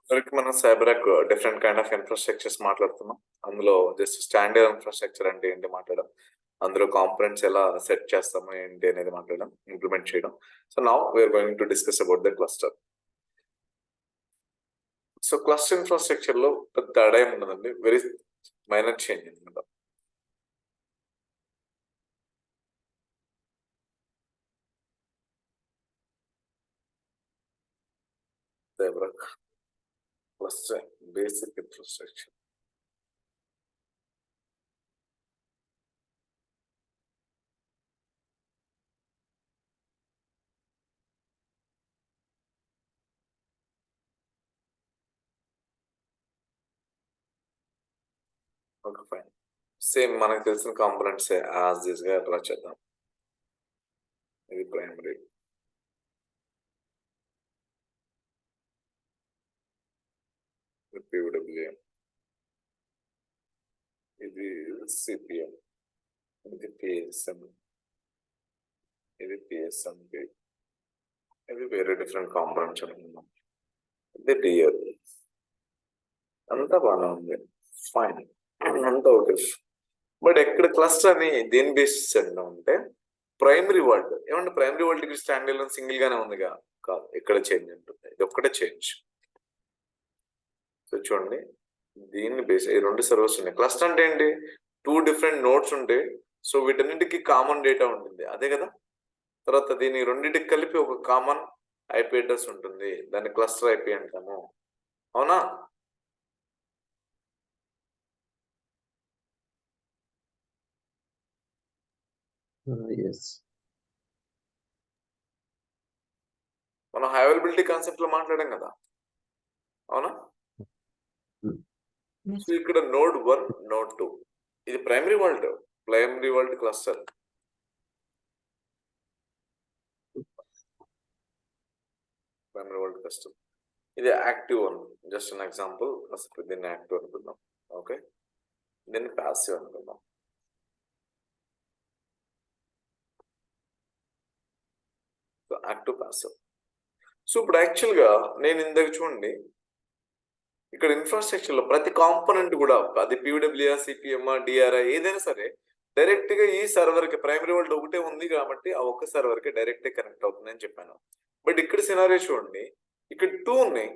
వరకు మనం సైబరాక్ different kind of infrastructures మాట్లాడుతున్నాం. అందులో జస్ట్ స్టాండర్డ్ ఇన్ఫ్రాస్ట్రక్చర్ అంటే ఏంటి మాట్లాడడం. అందులో కాంపోనెంట్స్ ఎలా సెట్ చేస్తాము ఏంటి అనేది మాట్లాడడం, ఇంప్లిమెంట్ చేయడం. So now we are going to discuss about the cluster. So cluster infrastructure లో పెద్ద తేడా ఏమి ఉండదండి, వెరీ మైనర్ చేంజ్ అనమాట. CyberArk cluster basic infrastructure. Okay fine. Same మనకు తెలిసిన కాంపోనెంట్స్ యాజ్ దిస్ గా డ్రా చేద్దాం. ఇది ప్రైమరీ, PWM, ఇది సిపిఎం, ఇది పిఎస్ఎం, ఇది పిఎస్ఎంపి, ఇది వేరే డిఫరెంట్ కాంపోనెంట్స్ అనుకున్నాం. ఇది డిఎల్. అంతా బాగానే ఉంది, ఫైన్, అంతా ఓకే. బట్ ఎక్కడ క్లస్టర్ అని దేని బేసిస్ అంటే ప్రైమరీ వరల్డ్. ఏమంటే ప్రైమరీ వరల్డ్ ఇక్కడ స్టాండ్ అలోన్ సింగిల్ గానే ఉందిగా, కాదు, ఇక్కడ చేంజ్ ఉంటుంది. ఇది ఒక్కటే చేంజ్. సో చూడండి, దీన్ని బేస్ ఈ రెండు సర్వర్స్ ఉన్నాయి. క్లస్టర్ అంటే ఏంటి? 2 డిఫరెంట్ నోడ్స్ ఉంటాయి. సో వీటన్నిటికి కామన్ డేటా ఉంటుంది, అదే కదా. తర్వాత దీని రెండింటికి కలిపి ఒక కామన్ ఐపీ అడ్రస్ ఉంటుంది, దాన్ని క్లస్టర్ ఐపీ అంటాము, అవునా? మనం అవైలబిలిటీ కాన్సెప్ట్ లో మాట్లాడాం కదా, అవునా? సో ఇక్కడ నోడ్ 1, నోడ్ 2, ఇది primary world cluster. Primary world cluster ఇది active one. Just an example, దీన్ని యాక్టివ్ అనుకుందాం. ఓకే, దీన్ని ప్యాసివ్ అనుకుందాం. So active passive. సో ఇప్పుడు యాక్చువల్ గా నేను ఇందాక చూడండి, ఇక్కడ ఇన్ఫ్రాస్ట్రక్చర్ లో ప్రతి కాంపోనెంట్ కూడా, అది పిడబ్ల్యూఆర్, సిపిఎం, డిఆర్ఐ ఏదైనా సరే, డైరెక్ట్ గా ఈ సర్వర్ కి, ప్రైమరీ వరల్డ్ ఒకటే ఉంది కాబట్టి ఆ ఒక్క సర్వర్ కి డైరెక్ట్ కనెక్ట్ అవుతుంది అని చెప్పాను. బట్ ఇక్కడ సినారియో చూడండి, ఇక్కడ 2 ఉన్నాయి,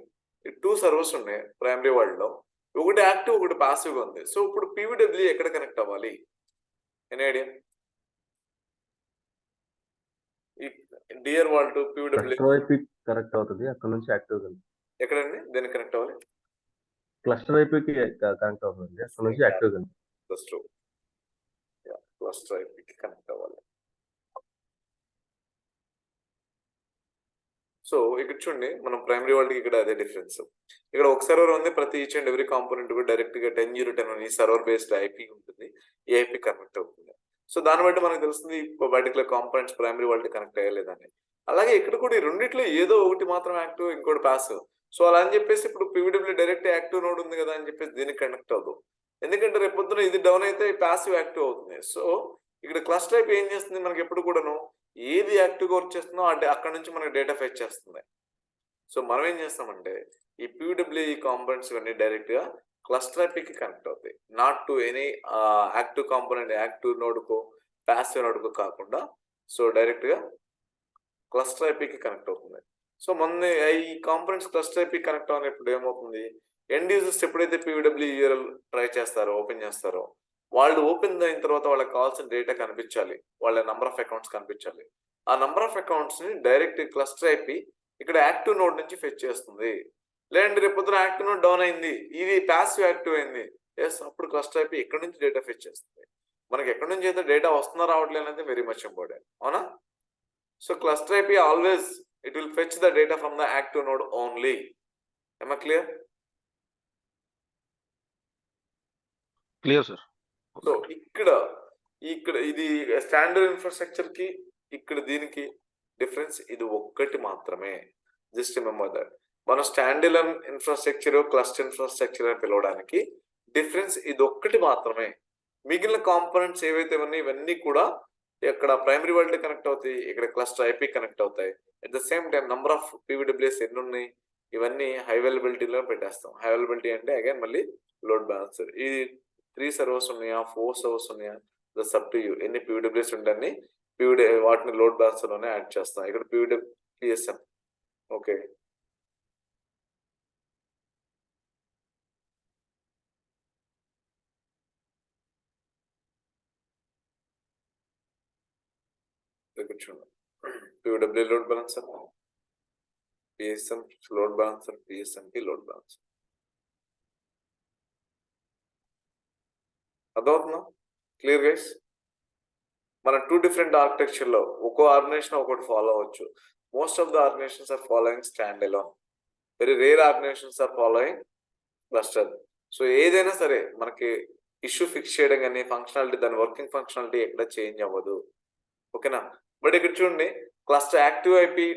2 సర్వర్స్ ఉన్నాయి ప్రైమరీ వరల్డ్ లో. ఒకటి యాక్టివ్, ఒకటి పాసివ్ గా ఉంది. సో ఇప్పుడు పిడబ్ల్యూ ఎక్కడ కనెక్ట్ అవ్వాలి? Any idea? ఈ డిఆర్ వరల్డ్ పిడబ్ల్యూ కనెక్ట్ అవుతుంది, అక్కడ నుంచి యాక్టివ్ ఎక్కడండి? దేనికి కనెక్ట్ అవ్వాలి? క్లస్టర్ ఐపీకి కనెక్ట్ అవుతుంది, అక్కడ నుంచి యాక్టివ్ క్లస్టర్ ఐపీకి కనెక్ట్ అవ్వాలి. సో ఇక్కడ చూడండి, మనం ప్రైమరీ వరల్డ్ కి ఇక్కడ అదే డిఫరెన్స్. ఇక్కడ ఒక సర్వర్ ఉంది, ప్రతి ఈచ్ అండ్ ఎవరీ కాంపోనెంట్ కూడా డైరెక్ట్ గా 10.0.10 ఈ సర్వర్ బేస్డ్ ఐపీ ఉంటుంది, ఈ ఐపీ కనెక్ట్ అవుతుంది. సో దాన్ని బట్టి మనకు తెలుస్తుంది particular components primary world connect అయ్యలేదని. అలాగే ఇక్కడ కూడా ఈ రెండిట్లో ఏదో ఒకటి మాత్రం యాక్టివ్, ఇంకోటి పాసివ్. సో అలా అని చెప్పేసి ఇప్పుడు పిడబ్ల్యూ డైరెక్ట్ యాక్టివ్ నోడ్ ఉంది కదా అని చెప్పేసి దీనికి కనెక్ట్ అవ్వదు. ఎందుకంటే రేపు పొద్దున ఇది డౌన్ అయితే పాసివ్ యాక్టివ్ అవుతుంది. సో ఇక్కడ క్లస్టర్ ఐపీ ఏం చేస్తుంది, మనకి ఎప్పుడు కూడాను ఏది యాక్టివ్గా వర్క్ చేస్తుందో అంటే అక్కడ నుంచి మనకి డేటా ఫెచ్ చేస్తుంది. సో మనం ఏం చేస్తామంటే ఈ పిడబ్ల్యూఈ కాంపోనెంట్స్ ఇవన్నీ డైరెక్ట్ గా క్లస్టర్ ఐపీకి కనెక్ట్ అవుతాయి, not to any active component, active నోడ్కో పాసివ్ నోడ్కో కాకుండా. సో డైరెక్ట్ గా క్లస్టర్ ఐపీకి కనెక్ట్ అవుతుంది. సో మన ఈ కాంపోనెంట్స్ క్లస్టర్ ఐపీ కనెక్ట్ అయినప్పుడు ఏమవుతుంది, ఎండ్ యూజర్స్ ఎప్పుడైతే పిడబ్ల్యూ యూఆర్ఎల్ ట్రై చేస్తారో, ఓపెన్ చేస్తారో, వాళ్ళు ఓపెన్ అయిన తర్వాత వాళ్ళకి కావాల్సిన డేటా కనిపించాలి, వాళ్ళ నంబర్ ఆఫ్ అకౌంట్స్ కనిపించాలి. ఆ నంబర్ ఆఫ్ అకౌంట్స్ ని డైరెక్ట్ క్లస్టర్ ఐపీ ఇక్కడ యాక్టివ్ నోడ్ నుంచి ఫెచ్ చేస్తుంది. లేదంటే రేపు పొద్దున యాక్టివ్ నోడ్ డౌన్ అయింది, ఇది పాసివ్ యాక్టివ్ అయింది, ఎస్, అప్పుడు క్లస్టర్ ఐపీ ఎక్కడి నుంచి డేటా ఫెచ్ చేస్తుంది. మనకి ఎక్కడి నుంచి అయితే డేటా వస్తుందో రావట్లేదు అనేది వెరీ మచ్ ఇంపార్టెంట్, అవునా? So cluster IP always it will fetch the data from the active node only. Am I clear? Clear, sir. So ఇక్కడ ఇది స్టాండర్డ్ ఇన్ఫ్రాస్ట్రక్చర్ కి ఇక్కడ దీనికి డిఫరెన్స్ ఇది ఒక్కటి మాత్రమే. Just remember that. మన స్టాండర్డ్ ఇన్ఫ్రాస్ట్రక్చర్, క్లస్టర్ ఇన్ఫ్రాస్ట్రక్చర్ అని పిలవడానికి డిఫరెన్స్ ఇది ఒక్కటి మాత్రమే. మిగిలిన కాంపోనెంట్స్ ఏవైతే ఉన్నాయి ఇవన్నీ కూడా ఇక్కడ ప్రైమరీ వరల్డ్ కనెక్ట్ అవుతాయి, ఇక్కడ క్లస్టర్ ఐపీ కనెక్ట్ అవుతాయి. At the same time number of PWS ఎన్ని ఉన్నాయి, ఇవన్నీ హై అవైలబిలిటీలో పెట్టేస్తాం. హై అవైలబిలిటీ అంటే అగైన్ మళ్ళీ లోడ్ బ్యాలెన్సర్. ఈ 3 సర్వర్స్ ఉన్నాయా, 4 సర్వర్స్ ఉన్నాయా, దట్స్ అప్ టు యూ. ఎన్ని పీడబ్ల్యూఎస్ ఉంటాయని వాటిని లోడ్ బ్యాలెన్సర్ లోనే యాడ్ చేస్తాం. ఇక్కడ పిఎస్ఎం. ఓకే, చూడండి, PW load balancer, PSM load balancer, పిఎస్ఎంకి లోడ్ బ్యాలెన్సర్. అర్థమవుతుందా? Clear guys? మనం 2 డిఫరెంట్ ఆర్కిటెక్చర్ లో ఒక్కో ఆర్గనైజేషన్ ఒకటి ఫాలో అవ్వచ్చు. Most of the organizations are following stand alone. Very rare organizations are following cluster. So ఏదైనా సరే మనకి ఇష్యూ ఫిక్స్ చేయడం కానీ ఫంక్షనాలిటీ, దాని వర్కింగ్ ఫంక్షనాలిటీ ఎక్కడ చేంజ్ అవ్వదు. ఓకేనా? బట్ ఇక్కడ చూడండి, క్లస్టర్ యాక్టివ్ అయిపోయి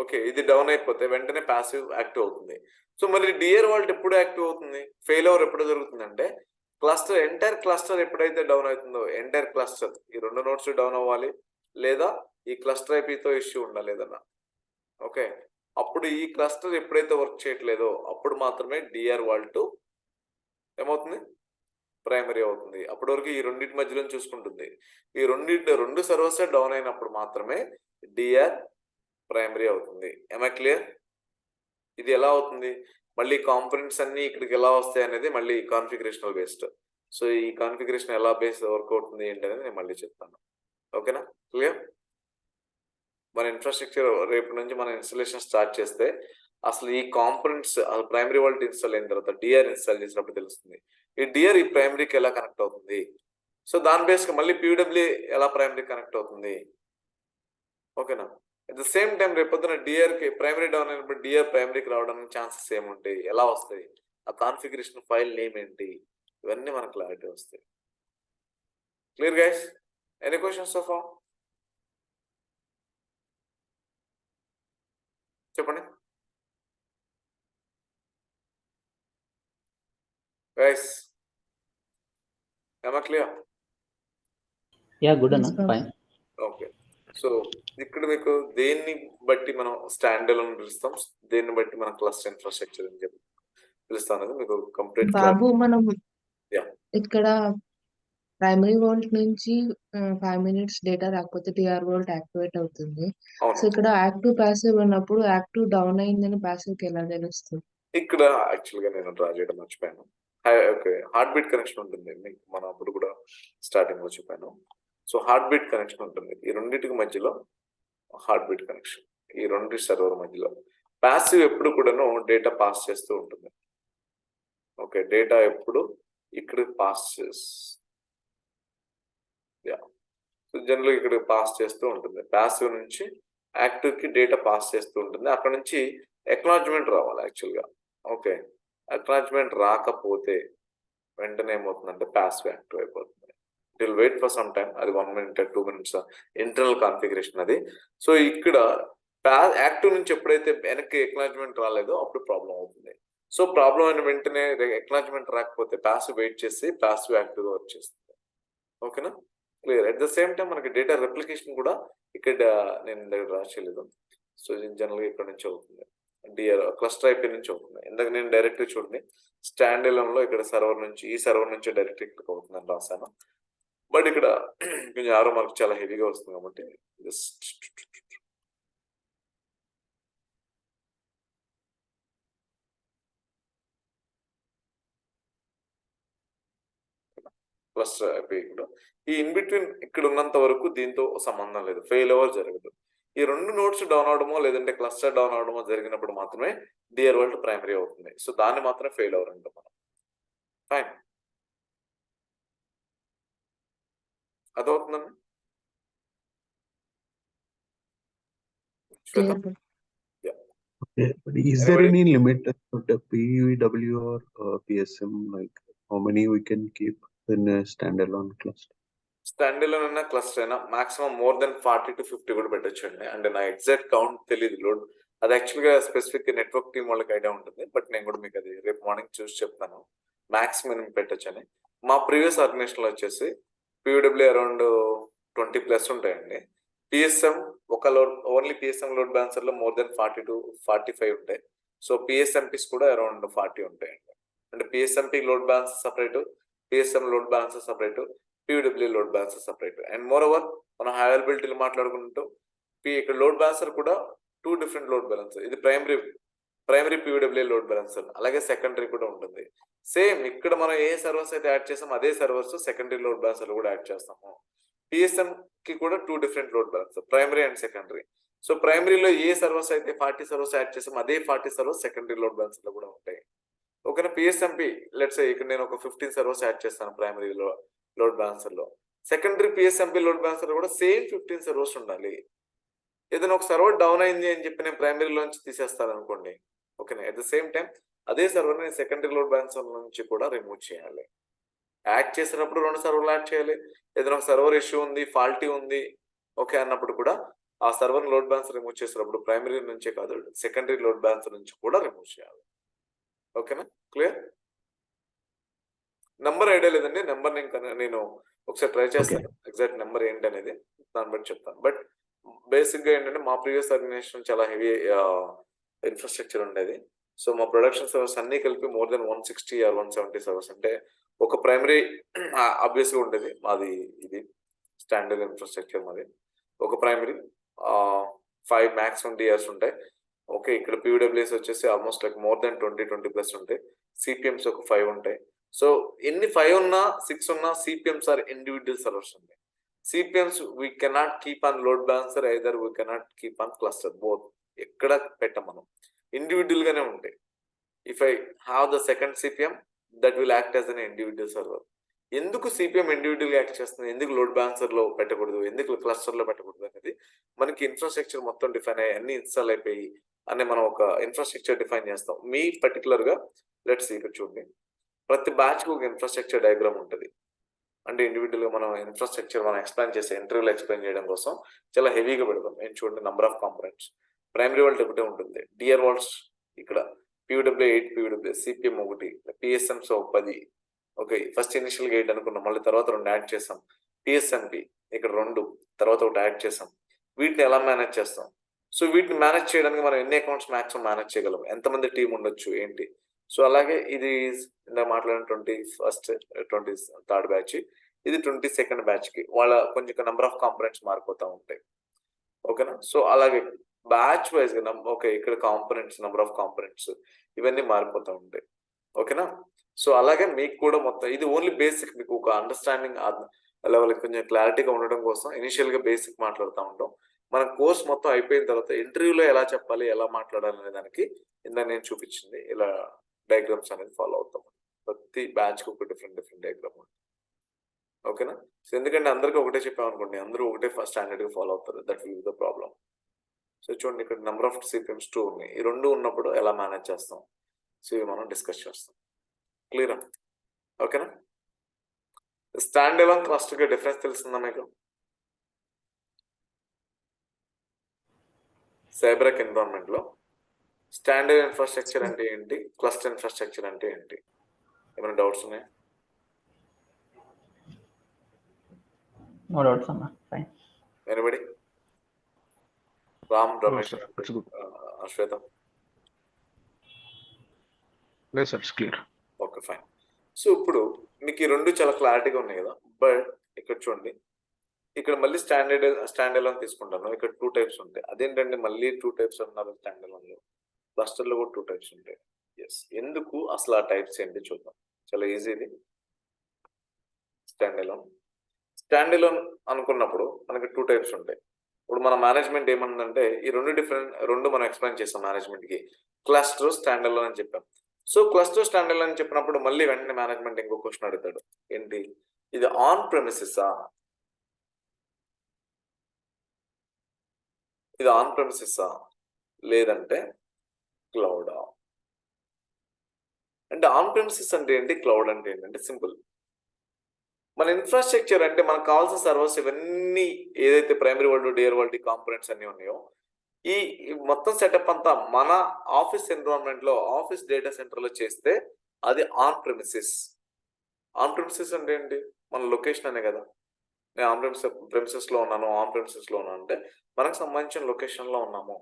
ఓకే ఇది డౌన్ అయిపోతే వెంటనే ప్యాసివ్ యాక్టివ్ అవుతుంది. సో మరి డిఆర్ వాల్ట్ ఎప్పుడు యాక్టివ్ అవుతుంది, ఫెయిల్ ఓవర్ ఎప్పుడు జరుగుతుంది అంటే క్లస్టర్ ఎంటైర్ క్లస్టర్ ఎప్పుడైతే డౌన్ అవుతుందో, ఎంటైర్ క్లస్టర్ ఈ 2 నోడ్స్ డౌన్ అవ్వాలి, లేదా ఈ క్లస్టర్ ఐపీతో ఇష్యూ ఉండాలి ఏదన్నా. ఓకే, అప్పుడు ఈ క్లస్టర్ ఎప్పుడైతే వర్క్ చేయట్లేదో అప్పుడు మాత్రమే డిఆర్ వాల్ట్ ఏమవుతుంది, ప్రైమరీ అవుతుంది. అప్పటి వరకు ఈ రెండింటి మధ్యలో చూసుకుంటుంది. ఈ 2 సర్వర్స్ డౌన్ అయినప్పుడు మాత్రమే డిఆర్ ప్రైమరీ అవుతుంది. ఏమై క్లియర్? ఇది ఎలా అవుతుంది, మళ్ళీ కాంపోనెంట్స్ అన్ని ఇక్కడికి ఎలా వస్తాయి అనేది మళ్ళీ కాన్ఫిగరేషనల్ బేస్డ్. సో ఈ కాన్ఫిగరేషన్ ఎలా బేస్ వర్క్ అవుతుంది ఏంటి అనేది నేను మళ్ళీ చెప్తాను. ఓకేనా? క్లియర్? మన ఇన్ఫ్రాస్ట్రక్చర్ రేపు నుంచి మన ఇన్స్టాలేషన్ స్టార్ట్ చేస్తే అసలు ఈ కాంపోనెంట్స్ ప్రైమరీ వాల్ట్ ఇన్స్టాల్ అయిన తర్వాత డిఆర్ ఇన్స్టాల్ చేసినప్పుడు తెలుస్తుంది ఈ డిఆర్ ఈ ప్రైమరీకి ఎలా కనెక్ట్ అవుతుంది. సో దాని బేస్గా మళ్ళీ పీడబ్ల్యూ ఎలా ప్రైమరీ కనెక్ట్ అవుతుంది. ఓకేనా? అట్ ద సేమ్ టైం రేపు పొద్దున డిఆర్కి ప్రైమరీ డౌన్ అయినప్పుడు డిఆర్ ప్రైమరీకి రావడానికి ఛాన్సెస్ ఏముంటాయి, ఎలా వస్తాయి, ఆ కాన్ఫిగరేషన్ ఫైల్ నేమ్ ఏంటి, ఇవన్నీ మనకు క్లారిటీ వస్తాయి. Clear guys? Any questions so far? చెప్పండి గైస్. ఏమా క్లియర్? యా గుడ్ అన్న, ఫైన్. ఓకే, సో ఇక్కడ మీకు దేన్ని బట్టి మనం స్టాండ్ అలోన్ పిలుస్తాం, దేన్ని బట్టి మనం క్లస్టర్ ఇన్ఫ్రాస్ట్రక్చర్ అని చెప్పి పిలుస్తాం అనేది మీకు కంప్లీట్ బాబు మనం Yeah. ఇక్కడ ప్రైమరీ వోల్ట్ నుంచి 5 minutes డేటా రాకపోతే డిఆర్ వోల్ట్ యాక్టివేట్ అవుతుంది. సో అవును, ఇక్కడ యాక్టివ్ ప్యాసివ్ ఉన్నప్పుడు యాక్టివ్ డౌన్ అయిందని ప్యాసివ్ కి ఎలా తెలుస్తుంది? ఇక్కడ యాక్చువల్ గా నేను డ్రా చేయడం మర్చిపోయాను. ఓకే, హార్ట్ బీట్ కనెక్షన్ ఉంటుంది మీకు, మనం అప్పుడు కూడా స్టార్టింగ్ లో చెప్పాను. సో హార్ట్ బీట్ కనెక్షన్ ఉంటుంది ఈ రెండింటికి మధ్యలో, హార్ట్ బీట్ కనెక్షన్ ఈ 2 సర్వర్ మధ్యలో. ప్యాసివ్ ఎప్పుడు కూడాను డేటా పాస్ చేస్తూ ఉంటుంది. ఓకే, డేటా ఎప్పుడు ఇక్కడ పాస్ జనరల్ ఇక్కడ పాస్ చేస్తూ ఉంటుంది. ప్యాసివ్ నుంచి యాక్టివ్ కి డేటా పాస్ చేస్తూ ఉంటుంది. అక్కడ నుంచి ఎక్నాలజ్మెంట్ రావాలి యాక్చువల్గా. ఓకే, ఎక్నాలజ్మెంట్ రాకపోతే వెంటనే ఏమవుతుందంటే ప్యాసివ్ యాక్టివ్ అయిపోతుంది. It will wait for some time, అది 1 minute 2 minutes ఇంటర్నల్ కాన్ఫిగరేషన్ అది. సో ఇక్కడ యాక్టివ్ నుంచి ఎప్పుడైతే వెనక్కి ఎక్నాలజ్మెంట్ రాలేదో అప్పుడు ప్రాబ్లం అవుతుంది. సో ప్రాబ్లం అయిన వెంటనే ఎక్నాలజ్మెంట్ రాకపోతే ప్యాసివ్ వెయిట్ చేసి ప్యాసివ్ యాక్టివ్ వర్క్ చేస్తుంది. ఓకేనా? Clear? At the same time మనకి డేటా రెప్లికేషన్ కూడా ఇక్కడ నేను దగ్గర రాసేయలేదు. సో జనరల్గా ఇక్కడ నుంచి అవుతుంది, డిఆర్ క్లస్టర్ ఐపీ నుంచి అవుతుంది. ఇందాక నేను డైరెక్ట్ చూడండి స్టాండ్ ఎలోన్ లో ఇక్కడ సర్వర్ నుంచి, ఈ సర్వర్ నుంచి డైరెక్ట్ ఇక్కడికి అవుతుందని రాశాను. బట్ ఇక్కడ కొంచెం ఆరో మార్క్ చాలా హెవీగా వస్తుంది కాబట్టి జస్ట్ క్లస్టర్ ఐపీ కూడా ఈ ఇన్ బిట్వీన్ ఇక్కడ ఉన్నంత వరకు దీంతో సంబంధం లేదు, ఫెయిల్ ఓవర్ జరగదు. ఈ 2 నోట్స్ డౌన్ అవడమో లేదంటే క్లస్టర్ డౌన్ అవడమో జరిగినప్పుడు మాత్రమే డిఆర్ వోల్ట్ ప్రైమరీ అవుతుంది. సో దాన్ని మాత్రమే ఫెయిల్ ఓవర్ అంటాం మనం. Fine, అదవుతుందండి. Okay, but is there Anybody? any limit to the PUW or PSM, like how many we can keep in a standalone cluster? Stand alone అయినా cluster అయినా maximum more than 40 to 50 కూడా పెట్టచ్చు అండి. అంటే నా exact count తెలియదు load, అది యాక్చువల్గా స్పెసిఫిక్ నెట్వర్క్ టీమ్ వాళ్ళకి ఐడియా ఉంటుంది. బట్ నేను కూడా మీకు అది రేపు మార్నింగ్ చూసి చెప్తాను మాక్సిమం పెట్టచ్చు అని. మా ప్రీవియస్ ఆర్గనైజేషన్ లో వచ్చేసి PUW అరౌండ్ 20+ ఉంటాయండి. పిఎస్ఎం ఒక load, only PSM load balancer లో మోర్ దెన్ 40 to 45 ఉంటాయి. సో పిఎస్ఎంపీస్ కూడా అరౌండ్ 40 ఉంటాయండి. అంటే PSMP load balance separate, PSM load balance separate, PW load balance separate. And moreover మనం హై అవైలబిలిటీలు మాట్లాడుకుంటూ ఇక్కడ లోడ్ బ్యాలెన్సర్ కూడా 2 డిఫరెంట్ లోడ్ బ్యాలెన్స్. ఇది ప్రైమరీ పీడబ్ల్యూ లోడ్ బ్యాలెన్సర్, అలాగే సెకండరీ కూడా ఉంటుంది. సేమ్ ఇక్కడ మనం ఏ సర్వర్స్ అయితే యాడ్ చేస్తామో అదే సర్వర్స్ సెకండరీ లోడ్ బ్యాలెన్సర్ కూడా యాడ్ చేస్తాము. పిఎస్ఎం కి కూడా 2 different load balancer, primary and secondary. So ప్రైమరీలో ఏ సర్వర్స్ అయితే 40 సర్వర్స్ యాడ్ చేస్తామో అదే 40 సర్వర్స్ సెకండరీ లోడ్ బ్యాలెన్సర్ లో కూడా ఉంటాయి. ఓకేనా. పిఎస్ఎంపీ లెట్స్ సే ఇక్కడ నేను ఒక 15 సర్వర్స్ యాడ్ చేస్తాను ప్రైమరీలో లోడ్ బ్యాలెన్సర్ లో. సెకండరీ పిఎస్ఎంపీ లోడ్ బ్యాలెన్సర్ కూడా సేమ్ 15 సర్వర్స్ ఉండాలి. ఏదైనా ఒక సర్వర్ డౌన్ అయింది అని చెప్పి నేను ప్రైమరీలోంచి తీసేస్తాను అనుకోండి, ఓకేనా. అట్ ద సేమ్ టైం అదే సర్వర్ నేను సెకండరీ లోడ్ బ్యాలెన్సర్ నుంచి కూడా రిమూవ్ చేయాలి. యాడ్ చేసినప్పుడు 2 సర్వర్లు యాడ్ చేయాలి. ఏదైనా ఒక సర్వర్ ఇష్యూ ఉంది, ఫాల్టీ ఉంది ఓకే అన్నప్పుడు కూడా ఆ సర్వర్ లోడ్ బ్యాలెన్సర్ రిమూవ్ చేసినప్పుడు ప్రైమరీ నుంచే కాదు సెకండరీ లోడ్ బ్యాలెన్సర్ నుంచి కూడా రిమూవ్ చేయాలి. ఓకేనా, క్లియర్. నెంబర్ ఐడియా లేదండి. నెంబర్ నేను ఒకసారి ట్రై చేస్తాను, ఎగ్జాక్ట్ నెంబర్ ఏంటి అనేది దాన్ని బట్టి చెప్తాను. బట్ బేసిక్ గా ఏంటంటే మా ప్రీవియస్ ఆర్గనైజేషన్ చాలా హెవీ ఇన్ఫ్రాస్ట్రక్చర్ ఉండేది. సో మా ప్రొడక్షన్ సర్వర్స్ అన్ని కలిపి మోర్ దెన్ 160 or 170 సర్వర్స్. అంటే ఒక ప్రైమరీ ఆబ్వియస్ గా ఉండేది మాది, ఇది స్టాండర్డ్ ఇన్ఫ్రాస్ట్రక్చర్ మాది. ఒక ప్రైమరీ 5 maximum DRs ఉంటాయి. ఓకే, ఇక్కడ పీడబ్ల్యూఎస్ వచ్చేసి ఆల్మోస్ట్ లైక్ మోర్ దెన్ 20+ ఉంటాయి. సిపిఎంస్ ఒక 5 ఉంటాయి. సో ఎన్ని 5 ఉన్నా 6 ఉన్నా సిపిఎంస్ ఆర్ ఇండివిజువల్ సర్వర్స్ ఉంటాయి. CPMs we cannot keep on load balancer, either we cannot keep on cluster, both ఎక్కడ పెట్టం మనం, ఇండివిజువల్ గానే ఉంటాయి. If I have the second CPM that will act as an individual server. ఎందుకు CPM individual గా act చేస్తుంది, ఎందుకు load balancer లో పెట్టకూడదు, ఎందుకు క్లస్టర్ లో పెట్టకూడదు అనేది మనకి ఇన్ఫ్రాస్ట్రక్చర్ మొత్తం డిఫైన్ అయ్యి అన్ని ఇన్స్టాల్ అయిపోయి అని మనం ఒక ఇన్ఫ్రాస్ట్రక్చర్ డిఫైన్ చేస్తాం. మీ పర్టికులర్ గా లెట్స్ ఇక్కడ చూడండి, ప్రతి బ్యాచ్ కి ఒక ఇన్ఫ్రాస్ట్రక్చర్ డయాగ్రామ్ ఉంటుంది. అంటే ఇండివిజువల్ గా మనం ఇన్ఫ్రాస్ట్రక్చర్ మనం ఎక్స్ప్లెయిన్ చేసే ఇంటర్వ్యూలో ఎక్స్ప్లెయిన్ చేయడం కోసం చాలా హెవీగా పెడతాం. నేను చూడండి number of components, primary vault ఒకటే ఉంటుంది, డిఆర్ వాల్ట్స్ ఇక్కడ PWA 8 PWA, CPM 1, PSMs 10. Okay, first initial గా 8 అనుకున్నాం, మళ్ళీ తర్వాత 2 యాడ్ చేసాం. PSMP ఇక్కడ 2, తర్వాత 1 యాడ్ చేసాం. వీటిని ఎలా మేనేజ్ చేస్తాం? సో వీటిని మేనేజ్ చేయడానికి మనం ఎన్ని అకౌంట్స్ మాక్సిమం మేనేజ్ చేయగలం, ఎంతమంది టీం ఉండొచ్చు ఏంటి. సో అలాగే ఇది ఇందాక మాట్లాడిన 23rd బ్యాచ్, ఇది 22nd బ్యాచ్ కి వాళ్ళ కొంచెం నెంబర్ ఆఫ్ కాంపోనెంట్స్ మారిపోతూ ఉంటాయి. ఓకేనా. సో అలాగే బ్యాచ్ వైజ్ గా ఓకే ఇక్కడ కాంపోనెంట్స్, నెంబర్ ఆఫ్ కాంపోనెంట్స్ ఇవన్నీ మారిపోతూ ఉంటాయి. ఓకేనా. సో అలాగే మీకు కూడా మొత్తం ఇది ఓన్లీ బేసిక్, మీకు ఒక అండర్స్టాండింగ్ లెవెల్ కొంచెం క్లారిటీగా ఉండడం కోసం ఇనిషియల్ గా బేసిక్ మాట్లాడుతూ ఉంటాం. మన కోర్స్ మొత్తం అయిపోయిన తర్వాత ఇంటర్వ్యూలో ఎలా చెప్పాలి, ఎలా మాట్లాడాలి అనే దానికి ఇందాక నేను చూపించింది ఇలా డయాగ్రామ్స్ అనేది ఫాలో అవుతాం. ప్రతి బ్యాచ్ కి ఒక డిఫరెంట్ డయాగ్రామ్ ఉంటుంది. ఓకేనా. సో ఎందుకంటే అందరికీ ఒకటే చెప్పామనుకోండి, అందరూ ఒకటే స్టాండర్డ్ గా ఫాలో అవుతారు, that will be the problem. So చూడండి ఇక్కడ నెంబర్ ఆఫ్ CPMs 2 ఉన్నాయి. ఈ 2 ఉన్నప్పుడు ఎలా మేనేజ్ చేస్తాం, సో ఇవి మనం డిస్కస్ చేస్తాం. క్లియర్. ఓకేనా. స్టాండ్ అలోన్ క్లస్టర్ కి డిఫరెన్స్ తెలుస్తుందా మీకు? సైబర్క్ ఎన్విరాన్మెంట్ లో స్టాండర్డ్ ఇన్ఫ్రాస్ట్రక్చర్ అంటే ఏంటి, క్లస్టర్ ఇన్ఫ్రాస్ట్రక్చర్ అంటే ఏంటి, ఏమైనా డౌట్స్ ఉన్నాయా? No doubts, Anna. Fine. Anybody? Ram, Ramesh, sir. That's good. శ్వేత? లేదు sir, it's clear. Okay, fine. So ఇప్పుడు మీకు ఈ 2 చాలా క్లారిటీగా ఉన్నాయి కదా. బట్ ఇక్కడ చూడండి, ఇక్కడ మళ్ళీ స్టాండ్ అలోన్ తీసుకుంటాను. ఇక్కడ 2 టైప్స్ ఉంటాయి. అదేంటంటే మళ్ళీ 2 టైప్స్ అన్నారు స్టాండ్ అలోన్ లో. క్లస్టర్ లో కూడా 2 టైప్స్ ఉంటాయి. ఎస్, ఎందుకు అసలు ఆ టైప్స్ ఏంటి చూద్దాం. చాలా ఈజీది. స్టాండ్ అలోన్ అనుకున్నప్పుడు మనకి 2 టైప్స్ ఉంటాయి. ఇప్పుడు మన మేనేజ్మెంట్ ఏమన్నదంటే ఈ 2 మనం ఎక్స్ప్లెయిన్ చేస్తాం మేనేజ్మెంట్ కి, క్లస్టర్, స్టాండ్ అలోన్ అని చెప్పాం. సో క్లస్టర్, స్టాండ్ అలోన్ అని చెప్పినప్పుడు మళ్ళీ వెంటనే మేనేజ్మెంట్ ఇంకో క్వశ్చన్ అడుగుతాడు, ఏంటి ఇది ఆన్ ప్రెమిసెసా, ఇది ఆన్ ప్రెమిసెసా లేదంటే క్లౌడా? అంటే ఆన్ ప్రెమిసెస్ అంటే ఏంటి, క్లౌడ్ అంటే ఏంటంటే సింపుల్. మన ఇన్ఫ్రాస్ట్రక్చర్ అంటే మనకు కావాల్సిన సర్వర్స్ ఇవన్నీ ఏదైతే primary world, DR world components అన్ని ఉన్నాయో ఈ మొత్తం సెటప్ అంతా మన ఆఫీస్ ఎన్విరాన్మెంట్ లో, ఆఫీస్ డేటా సెంటర్ లో చేస్తే అది ఆన్ ప్రెమిసెస్. ఆన్ ప్రెమిసెస్ అంటే ఏంటి, మన లొకేషన్ అనే కదా. నేను ఆన్ ప్రెమిసెస్ లో ఉన్నాను, ఆన్ ప్రెమిసెస్ లో ఉన్నాను అంటే మనకు సంబంధించిన లొకేషన్ లో ఉన్నాము.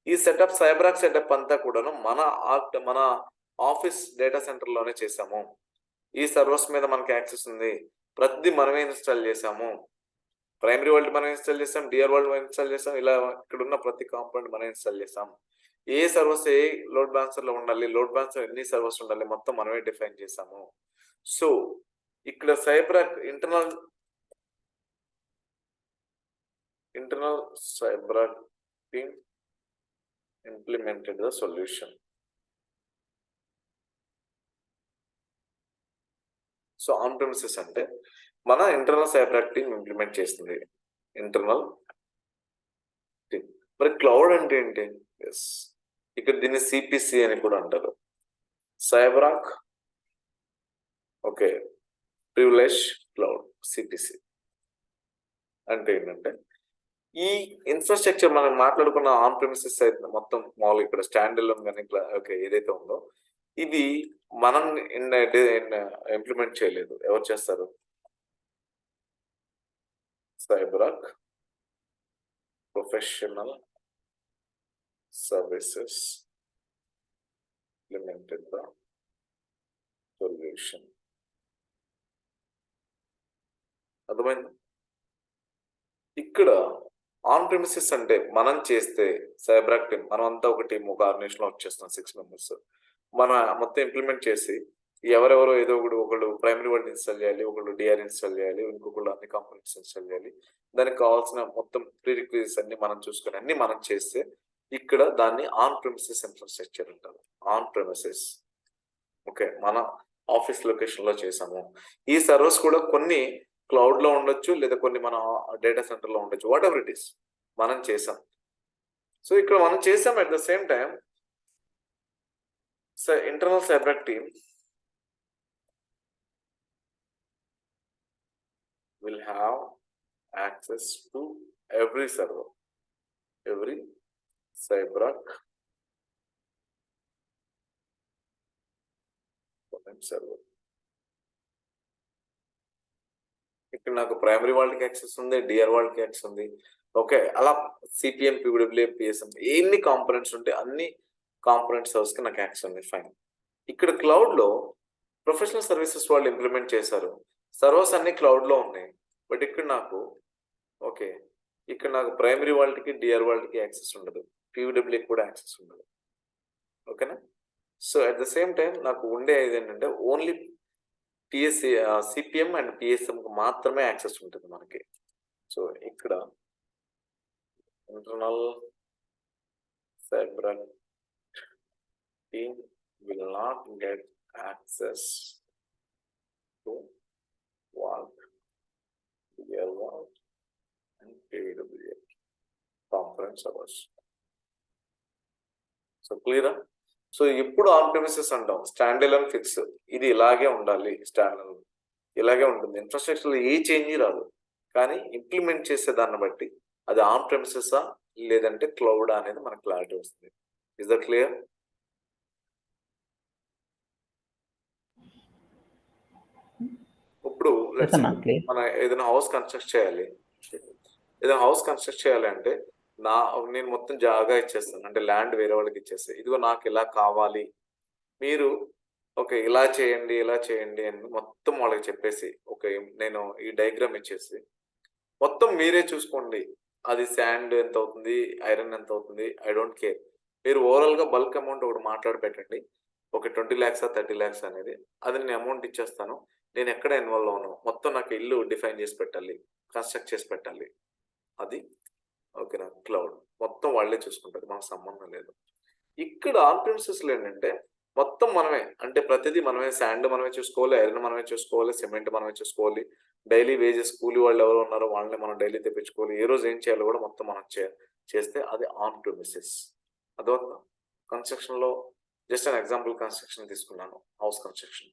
ఈ సెటప్ సైబరాక్ సెటప్ అంతా కూడాను మన ఆఫీస్ డేటా సెంటర్ లోనే చేసాము. ఈ సర్వర్స్ మీద మనకి యాక్సెస్ ఉంది, ప్రతిదీ మనమే ఇన్స్టాల్ చేసాము. ప్రైమరీ వరల్డ్ మనం ఇన్స్టాల్ చేసాం, డిఆర్ వరల్డ్ మనం ఇన్స్టాల్ చేసాం. ఇలా ఇక్కడ ఉన్న ప్రతి కాంపోనెంట్ మనం ఇన్స్టాల్ చేసాం. ఏ సర్వర్స్ ఏ లోడ్ బ్యాలెన్సర్ లో ఉండాలి, లోడ్ బ్యాలెన్సర్ ఎన్ని సర్వర్స్ ఉండాలి, మొత్తం మనమే డిఫైన్ చేసాము. సో ఇక్కడ CyberArk internal CyberArk team implemented the solution. So on premises అంటే మన ఇంటర్నల్ సైబరాక్ టీమ్ ఇంప్లిమెంట్ చేస్తుంది. Internal team. మరి క్లౌడ్ అంటే ఏంటి? ఎస్, ఇక్కడ దీన్ని సిపిసి అని కూడా అంటారు. CyberArk okay privilege cloud, CPC అంటే ఏంటంటే ఈ ఇన్ఫ్రాస్ట్రక్చర్ మనం మాట్లాడుకున్న ఆన్ ప్రెమిసెస్ అయితే మొత్తం మామూలు ఇక్కడ స్టాండ్ ఎలోన్ కానీ ఓకే ఏదైతే ఉందో ఇది మనం ఇంప్లిమెంట్ చేయలేదు. ఎవరు చేస్తారు? CyberArk professional services implemented the solution. అర్థమైంది? ఇక్కడ ఆన్ ప్రెమిసెస్ అంటే మనం చేస్తే సైబరాక్ టీమ్ మనం అంతా ఒక టీం, ఒక ఆర్గనైజేషన్ లో వచ్చేస్తున్నాం 6 members. మనం మొత్తం ఇంప్లిమెంట్ చేసి ఎవరెవరో ఏదో ఒకళ్ళు ప్రైమరీ వరల్డ్ ఇన్స్టాల్ చేయాలి, ఒకళ్ళు డిఆర్ ఇన్స్టాల్ చేయాలి, ఇంకొకళ్ళు అన్ని కాంపోనెంట్స్ ఇన్స్టాల్ చేయాలి. దానికి కావాల్సిన మొత్తం ప్రీరిక్విజిట్స్ అన్ని మనం చూసుకొని అన్ని మనం చేస్తే ఇక్కడ దాన్ని ఆన్ ప్రెమిసెస్ ఇన్ఫ్రాస్ట్రక్చర్ అంటారు. ఆన్ ప్రెమిసెస్ ఓకే మన ఆఫీస్ లొకేషన్ లో చేసాము. ఈ సర్వర్స్ కూడా కొన్ని క్లౌడ్ లో ఉండొచ్చు, లేదా కొన్ని మన డేటా సెంటర్ లో ఉండొచ్చు, వాట్ ఎవర్ ఇట్ ఈస్ మనం చేసాం. సో ఇక్కడ మనం చేసాం. At the same time internal CyberArk team will have access to every server, every CyberArk server. ఇక్కడ నాకు ప్రైమరీ వరల్డ్కి యాక్సెస్ ఉంది, డిఆర్ వరల్డ్కి యాక్సెస్ ఉంది. ఓకే అలా సిపిఎం, పిడబ్ల్యూ, పిఎస్ఎం ఎన్ని కాంపోనెంట్స్ ఉంటే అన్ని కాంపోనెంట్ సర్వర్స్ కి నాకు యాక్సెస్ ఉంది. ఫైన్. ఇక్కడ క్లౌడ్ లో ప్రొఫెషనల్ సర్వీసెస్ వాళ్ళు ఇంప్లిమెంట్ చేశారు. సర్వర్స్ అన్ని క్లౌడ్ లో ఉన్నాయి. బట్ ఇక్కడ నాకు ఓకే ఇక్కడ నాకు ప్రైమరీ వరల్డ్కి, డిఆర్ వరల్డ్కి యాక్సెస్ ఉండదు, పిడబ్ల్యూకి కూడా యాక్సెస్ ఉండదు. ఓకేనా? So at the same time నాకు ఉండే ఏంటంటే ఓన్లీ సిపిఎం అండ్ పిఎస్ఎం మాత్రమే యాక్సెస్ ఉంటుంది మనకి. సో ఇక్కడ internal CyberArk team will not get access to Vault, Clear Vault and KWA conference servers. So క్లియరా? సో ఇప్పుడు ఆన్ ప్రెమిసెస్ అంటాం స్టాండ్ ఎలోన్ ఫిక్స్, ఇది ఇలాగే ఉండాలి, స్టాండ్ ఎలోన్ ఇలాగే ఉంటుంది. ఇన్ఫ్రాస్ట్రక్చర్ ఏ చేంజ్ రాదు, కానీ ఇంప్లిమెంట్ చేసే దాన్ని బట్టి అది ఆన్ ప్రెమిసెసా లేదంటే క్లౌడ్ అనేది మనకు క్లారిటీ వస్తుంది. Is that clear? ఇప్పుడు మన ఏదైనా హౌస్ కన్స్ట్రక్ట్ చేయాలి, అంటే నేను మొత్తం జాగా ఇచ్చేస్తాను, అంటే ల్యాండ్ వేరే వాళ్ళకి ఇచ్చేస్తాను. ఇదిగో నాకు ఇలా కావాలి, మీరు ఓకే ఇలా చేయండి అని మొత్తం వాళ్ళకి చెప్పేసి ఓకే నేను ఈ డయాగ్రామ్ ఇచ్చేసి మొత్తం మీరే చూసుకోండి, అది శాండ్ ఎంత అవుతుంది, ఐరన్ ఎంత అవుతుంది, ఐ డోంట్ కేర్. మీరు ఓవరాల్ గా బల్క్ అమౌంట్ ఒకటి మాట్లాడి పెట్టండి, ఒక 20 lakhs 30 lakhs అనేది, అది నేను అమౌంట్ ఇచ్చేస్తాను, నేను ఎక్కడ ఇన్వాల్వ్ అవును, మొత్తం నాకు ఇల్లు డిఫైన్ చేసి పెట్టాలి, కన్స్ట్రక్ట్ చేసి పెట్టాలి, అది ఓకేనా క్లౌడ్ మొత్తం వాళ్ళే చూసుకుంటారు, మనకు సంబంధం లేదు. ఇక్కడ ఆన్ ప్రిన్సెస్ ఏంటంటే మొత్తం మనమే, అంటే ప్రతిదీ మనమే, శాండ్ మనమే చూసుకోవాలి, ఐరన్ మనమే చూసుకోవాలి, సిమెంట్ మనమే చూసుకోవాలి, డైలీ వేజెస్ కూలీ వాళ్ళు ఎవరు ఉన్నారో వాళ్ళని మనం డైలీ తెప్పించుకోవాలి, ఏ రోజు ఏం చేయాలో కూడా మొత్తం మనం చేస్తే అది ఆన్ ప్రిమిసెస్. అదొక కన్స్ట్రక్షన్ లో జస్ట్ అన్ ఎగ్జాంపుల్ కన్స్ట్రక్షన్ తీసుకున్నాను, హౌస్ కన్స్ట్రక్షన్.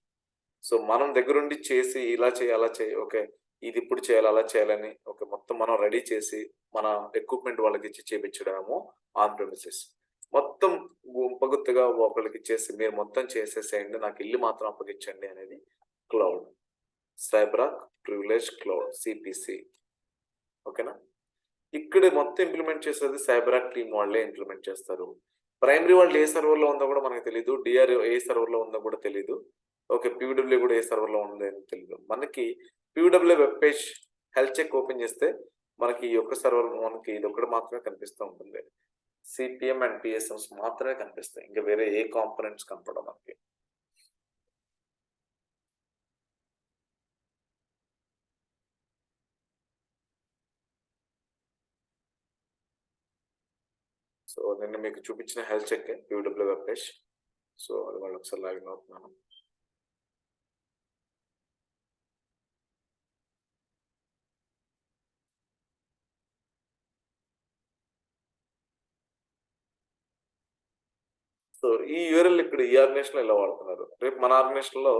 సో మనం దగ్గరుండి చేసి ఇలా చేయి అలా చేయి, ఓకే ఇది ఇప్పుడు చేయాలి అలా చేయాలని ఓకే మొత్తం మనం రెడీ చేసి మన ఎక్విప్మెంట్ వాళ్ళకి ఇచ్చి చేయించడమేమో ఆన్ ప్రిమిసెస్. మొత్తం గుంపగుత్తుగా ఒకళ్ళకి ఇచ్చేసి మీరు మొత్తం చేసేసేయండి, నాకు ఇల్లు మాత్రం అప్పగించండి అనేది క్లౌడ్, సైబరాక్ ప్రివిలేజ్ క్లౌడ్, సిపిసి. ఓకేనా? ఇక్కడ మొత్తం ఇంప్లిమెంట్ చేసేది సైబరాక్ టీమ్ వాళ్ళే ఇంప్లిమెంట్ చేస్తారు. ప్రైమరీ వాళ్ళు ఏ సర్వర్లో ఉందో కూడా మనకు తెలియదు, డిఆర్ ఏ సర్వర్లో ఉందో కూడా తెలియదు, ఓకే పీడబ్ల్యూ కూడా ఏ సర్వర్లో ఉంది అని తెలియదు. మనకి PW web page health check open చేస్తే మనకి ఈ యొక్క సర్వర్ మనకి ఇది ఒకటి మాత్రమే కనిపిస్తూ ఉంటుంది. సిపిఎం అండ్ పిఎస్ఎంస్ మాత్రమే కనిపిస్తాయి, ఇంకా వేరే ఏ కాంపోనెంట్స్ కనపడవు మనకి. సో నిన్న మీకు చూపించిన health check PW web page. So అది వాళ్ళు ఒకసారి లాగిన్ అవుతున్నాను. సో ఈ యూఆర్ఎల్ ఇక్కడ ఈ ఆర్గనైజేషన్ లో ఇలా వాడుతున్నారు, రేపు మన ఆర్గనైజేషన్ లో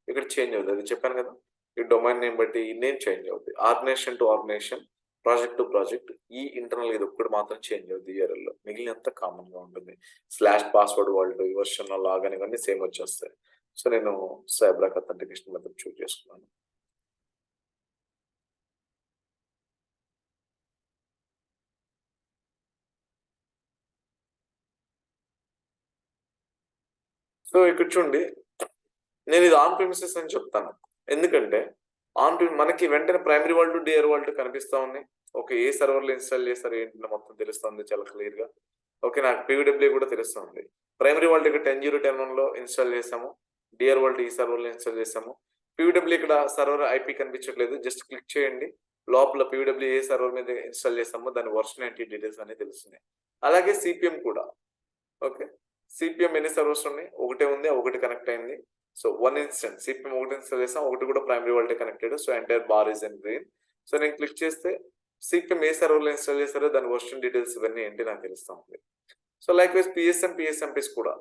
ఇక్కడ చేంజ్ అవుతుంది. అది చెప్పాను కదా, ఈ డొమైన్ నేమ్ బట్టి ఈ నేమ్ చేంజ్ అవుతుంది. Organization to organization, project to project, ఈ ఇంటర్నల్ ఇది ఒక్కటి మాత్రం చేంజ్ అవుతుంది యూఆర్ఎల్ లో, మిగిలినంత కామన్ గా ఉంటుంది. స్లాష్ పాస్వర్డ్ వరల్డ్ వర్షన్ లాగానే ఇవన్నీ సేమ్ వచ్చేస్తాయి. సో నేను సైబరాక్ అథెంటికేషన్ మెథడ్ చూస్ చేసుకున్నాను. సో ఇక్కడ చూడండి, నేను ఇది ఆన్ ప్రిమిసెస్ అని చెప్తాను, ఎందుకంటే ఆన్ మనకి వెంటనే ప్రైమరీ వరల్డ్ డిఆర్ వరల్డ్ కనిపిస్తా ఉన్నాయి. ఓకే ఏ సర్వర్లో ఇన్స్టాల్ చేస్తారు ఏంటి మొత్తం తెలుస్తుంది చాలా క్లియర్ గా. ఓకే నాకు పీడబ్ల్యూ కూడా తెలుస్తుంది. ప్రైమరీ వరల్డ్ ఇక్కడ 10.0.10.1 లో ఇన్స్టాల్ చేసాము, డిఆర్ వరల్డ్ ఈ సర్వర్లో ఇన్స్టాల్ చేసాము. పీడబ్ల్యూ ఇక్కడ సర్వర్ ఐపీ కనిపించట్లేదు, జస్ట్ క్లిక్ చేయండి, లోపల పీడబ్ల్యూ ఏ సర్వర్ మీద ఇన్స్టాల్ చేసామో దాని వర్షన్ ఏంటి డీటెయిల్స్ అనేది తెలుస్తున్నాయి. అలాగే సిపిఎం కూడా, ఓకే సిపిఎం ఎన్ని సర్వర్స్ ఉన్నాయి, ఒకటే ఉంది, ఒకటి కనెక్ట్ అయింది. సో వన్ ఇన్స్టెంట్ సిపిఎం ఒకటి ఇన్స్టాల్ చేసాం, ఒకటి కూడా primary world connected. So entire bar is in green. So నేను క్లిక్ చేస్తే సిపిఎం ఏ సర్వర్లో ఇన్స్టాల్ చేస్తారో దాని వర్షన్ డీటెయిల్స్ ఇవన్నీ ఏంటి నాకు తెలుస్తా ఉంది. సో లైక్ వైజ్ పిఎస్ఎంపీస్ కూడా,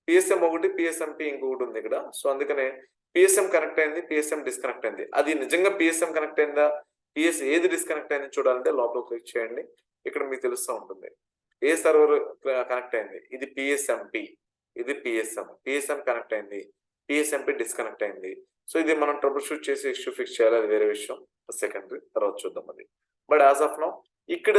పిఎస్ఎం ఒకటి పిఎస్ఎంపీ ఇంకొకటి ఉంది ఇక్కడ. సో అందుకనే పిఎస్ఎం కనెక్ట్ అయింది, పిఎస్ఎం డిస్కనెక్ట్ అయింది. అది నిజంగా పిఎస్ఎం కనెక్ట్ అయిందా, పిఎస్ ఏది డిస్కనెక్ట్ అయింది చూడాలంటే లోపల క్లిక్ చేయండి, ఇక్కడ మీకు తెలుస్తూ ఉంటుంది ఏ సర్వర్ కనెక్ట్ అయింది. ఇది పిఎస్ఎంపీ, ఇది పిఎస్ఎం కనెక్ట్ అయింది, పిఎస్ఎంపీ డిస్కనెక్ట్ అయింది. సో ఇది మనం ట్రబుల్ షూట్ చేసి ఇష్యూ ఫిక్స్ చేయాలి, అది వేరే విషయం, సెకండరీ, తర్వాత చూద్దాం అది. బట్ యాజ్ ఆఫ్ నౌ ఇక్కడ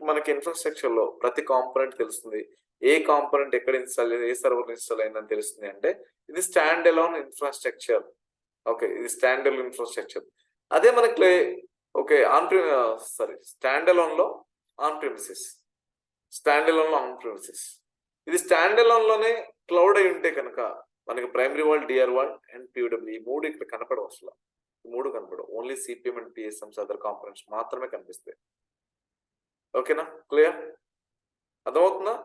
మనకి ఇన్ఫ్రాస్ట్రక్చర్ లో ప్రతి కాంపోనెంట్ తెలుస్తుంది, ఏ కాంపోనెంట్ ఎక్కడ ఇన్స్టాల్ ఏ సర్వర్ ఇన్స్టాల్ అయిందని తెలుస్తుంది. అంటే ఇది స్టాండ్ అలోన్ ఇన్ఫ్రాస్ట్రక్చర్. ఓకే ఇది స్టాండ్ అలోన్ ఇన్ఫ్రాస్ట్రక్చర్. అదే మనకి ఓకే స్టాండ్ అలోన్ లో ఆన్ ప్రిమిసెస్, స్టాండ్ అలోన్ లో ఆన్ ప్రిమిసెస్. ఇది స్టాండ్ అలోన్ లోనే క్లౌడ్ అయి ఉంటే కనుక మనకి primary world, DR world and PW ఈ మూడు ఇక్కడ కనపడవు, అసలు ఈ మూడు కనపడవు. Only CPM and PSMs other components మాత్రమే కనిపిస్తాయి. ఓకేనా, క్లియర్, అర్థమవుతుందా?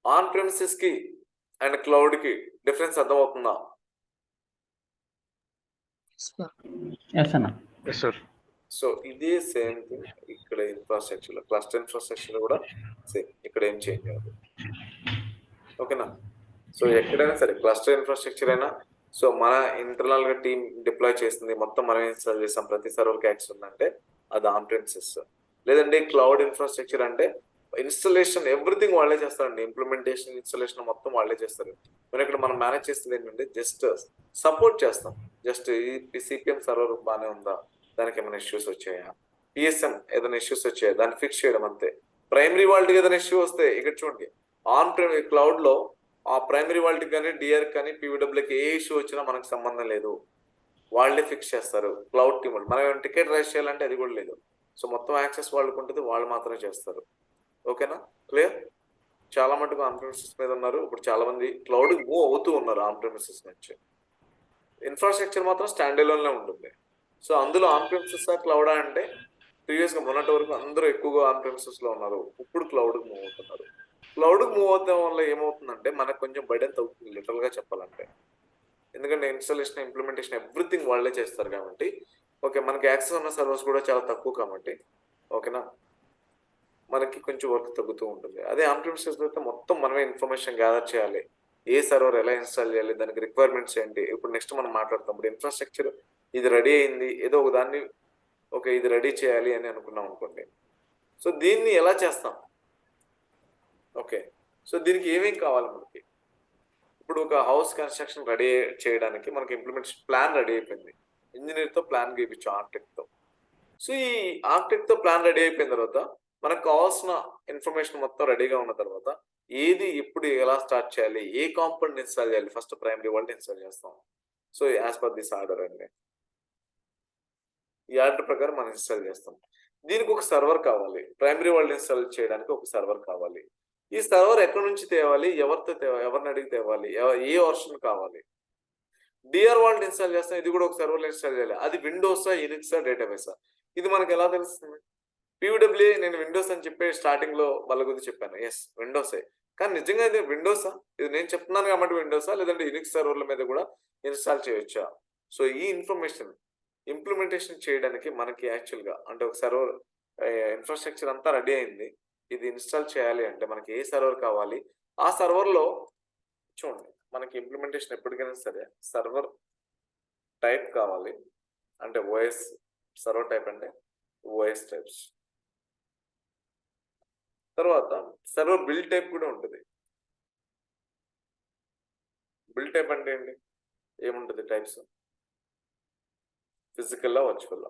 ఆన్ ప్రిమిసెస్ కి అండ్ క్లౌడ్ కి డిఫరెన్స్ అర్థమవుతుందా? ఎస్ అన్న. Yes, sir. సో ఇదే సేమ్ థింగ్ ఇక్కడ ఇన్ఫ్రాస్ట్రక్చర్ లో, క్లస్టర్ ఇన్ఫ్రాస్ట్రక్చర్ కూడా సేమ్, ఇక్కడ ఏం చేంజ్ అవ్వదు. ఓకేనా, సో ఎక్కడైనా సరే క్లస్టర్ ఇన్ఫ్రాస్ట్రక్చర్ అయినా, సో మన ఇంటర్నల్ గా టీమ్ డిప్లాయ్ చేస్తుంది, మొత్తం మనం ఇన్స్టాల్ చేస్తాం, ప్రతి సర్వర్ యాక్సెస్ ఉందంటే అది ఆన్ ప్రిమిసెస్. లేదంటే క్లౌడ్ ఇన్ఫ్రాస్ట్రక్చర్ అంటే ఇన్స్టాలేషన్ ఎవ్రీథింగ్ వాళ్ళే చేస్తారండి, ఇంప్లిమెంటేషన్ ఇన్స్టాలేషన్ మొత్తం వాళ్ళే చేస్తారు. మరి ఇక్కడ మనం మేనేజ్ చేస్తుంది ఏంటంటే జస్ట్ సపోర్ట్ చేస్తాం, జస్ట్ ఈ సిపిఎం సర్వర్ బాగానే ఉందా, దానికి ఏమైనా ఇష్యూస్ వచ్చాయా, పిఎస్ఎం ఏదైనా ఇష్యూస్ వచ్చాయా దాన్ని ఫిక్స్ చేయడం అంతే. ప్రైమరీ వరల్డ్ ఏదైనా ఇష్యూ వస్తే ఇక్కడ చూడండి, ఆన్ క్లౌడ్ లో ఆ ప్రైమరీ వరల్డ్ కానీ డిఆర్ కానీ పీడబ్ల్యూకి ఏ ఇష్యూ వచ్చినా మనకు సంబంధం లేదు, వాళ్ళే ఫిక్స్ చేస్తారు క్లౌడ్ టీమ్. మనం టికెట్ రైజ్ చేయాలంటే అది కూడా లేదు. సో మొత్తం యాక్సెస్ వాళ్ళకు ఉంటుంది, వాళ్ళు మాత్రమే చేస్తారు. ఓకేనా, క్లియర్. చాలా మటుకు ఆన్ ప్రిమిసెస్ మీద ఉన్నారు, ఇప్పుడు చాలా మంది క్లౌడ్ మూవ్ అవుతూ ఉన్నారు ఆన్ ప్రిమిసెస్ నుంచి. ఇన్ఫ్రాస్ట్రక్చర్ మాత్రం స్టాండ్ అలోన్ లో ఉంటుంది. సో అందులో ఆన్ ప్రిమిసెస్ క్లౌడ్ అంటే ప్రీవియస్ గా మొన్నటి వరకు అందరూ ఎక్కువగా ఆన్ ప్రిమిసెస్ లో ఉన్నారు, ఇప్పుడు క్లౌడ్ మూవ్ అవుతున్నారు. క్లౌడ్ మూవ్ అవడం వల్ల ఏమవుతుందంటే మనకు కొంచెం బర్డెన్ తగ్గుతుంది లిటరల్ గా చెప్పాలంటే, ఎందుకంటే ఇన్స్టాలేషన్ ఇంప్లిమెంటేషన్ ఎవ్రీథింగ్ వాళ్ళే చేస్తారు కాబట్టి. ఓకే మనకి యాక్సెస్ ఉన్న సర్వర్స్ కూడా చాలా తక్కువ కాబట్టి, ఓకేనా మనకి కొంచెం వర్క్ తగ్గుతూ ఉంటుంది. అదే ఆన్ ప్రిమిసెస్ అయితే మొత్తం మనమే ఇన్ఫర్మేషన్ గ్యాదర్ చేయాలి, ఏ సర్వర్ ఎలా ఇన్స్టాల్ చేయాలి, దానికి రిక్వైర్మెంట్స్ ఏంటి, ఇప్పుడు నెక్స్ట్ మనం మాట్లాడతాం. ఇప్పుడు ఇన్ఫ్రాస్ట్రక్చర్ ఇది రెడీ అయింది, ఏదో ఒక దాన్ని ఓకే ఇది రెడీ చేయాలి అని అనుకున్నాం అనుకోండి. సో దీన్ని ఎలా చేస్తాం, ఓకే సో దీనికి ఏమేం కావాలి మనకి. ఇప్పుడు ఒక హౌస్ కన్స్ట్రక్షన్ రెడీ చేయడానికి మనకి ఇంప్లిమెంటేషన్ ప్లాన్ రెడీ అయిపోయింది, ఇంజనీర్తో ప్లాన్ గీపించాం, ఆర్కిటెక్ట్తో. సో ఈ ఆర్కిటెక్ట్ తో ప్లాన్ రెడీ అయిపోయిన తర్వాత మనకు కావాల్సిన ఇన్ఫర్మేషన్ మొత్తం రెడీగా ఉన్న తర్వాత ఏది ఎప్పుడు ఎలా స్టార్ట్ చేయాలి, ఏ కాంపోనెంట్ ఇన్స్టాల్ చేయాలి, ఫస్ట్ ప్రైమరీ వరల్డ్ ఇన్స్టాల్ చేస్తాం. So as per this order అండి, ఈ ఆర్డర్ ప్రకారం మనం ఇన్స్టాల్ చేస్తాం. దీనికి ఒక సర్వర్ కావాలి, ప్రైమరీ వరల్డ్ ఇన్స్టాల్ చేయడానికి ఒక సర్వర్ కావాలి. ఈ సర్వర్ ఎక్కడి నుంచి తేవాలి, ఎవరిని అడిగి తేవాలి, ఏ వర్షన్ కావాలి. డిఆర్ వరల్డ్ ఇన్స్టాల్ చేస్తాం, ఇది కూడా ఒక సర్వర్లో ఇన్స్టాల్ చేయాలి. అది విండోసా, యూనిక్సా, డేటాబేసా, ఇది మనకి ఎలా తెలుస్తుంది? పీడబ్ల్యూఏ నేను విండోస్ అని చెప్పి స్టార్టింగ్ లో వాళ్ళ గురించి చెప్పాను. ఎస్, విండోసే. కానీ నిజంగా ఇది విండోసా? ఇది నేను చెప్తున్నాను కాబట్టి విండోసా, లేదంటే యూనిక్స్ సర్వర్ల మీద కూడా ఇన్స్టాల్ చేయొచ్చా? సో ఈ ఇన్ఫర్మేషన్ ఇంప్లిమెంటేషన్ చేయడానికి మనకి యాక్చువల్గా అంటే ఒక సర్వర్ ఇన్ఫ్రాస్ట్రక్చర్ అంతా రెడీ అయింది. ఇది ఇన్స్టాల్ చేయాలి అంటే మనకి ఏ సర్వర్ కావాలి, ఆ సర్వర్లో చూడండి మనకి ఇంప్లిమెంటేషన్ ఎప్పటికైనా సరే సర్వర్ టైప్ కావాలి. అంటే ఓఎస్ సర్వర్ టైప్ అంటే ఓఎస్ టైప్స్. తర్వాత సర్వర్ బిల్డ్ టైప్ కూడా ఉంటుంది. బిల్డ్ టైప్ అంటే ఏంటి, ఏముంటుంది టైప్స్? ఫిజికల్లా, వర్చువల్లా.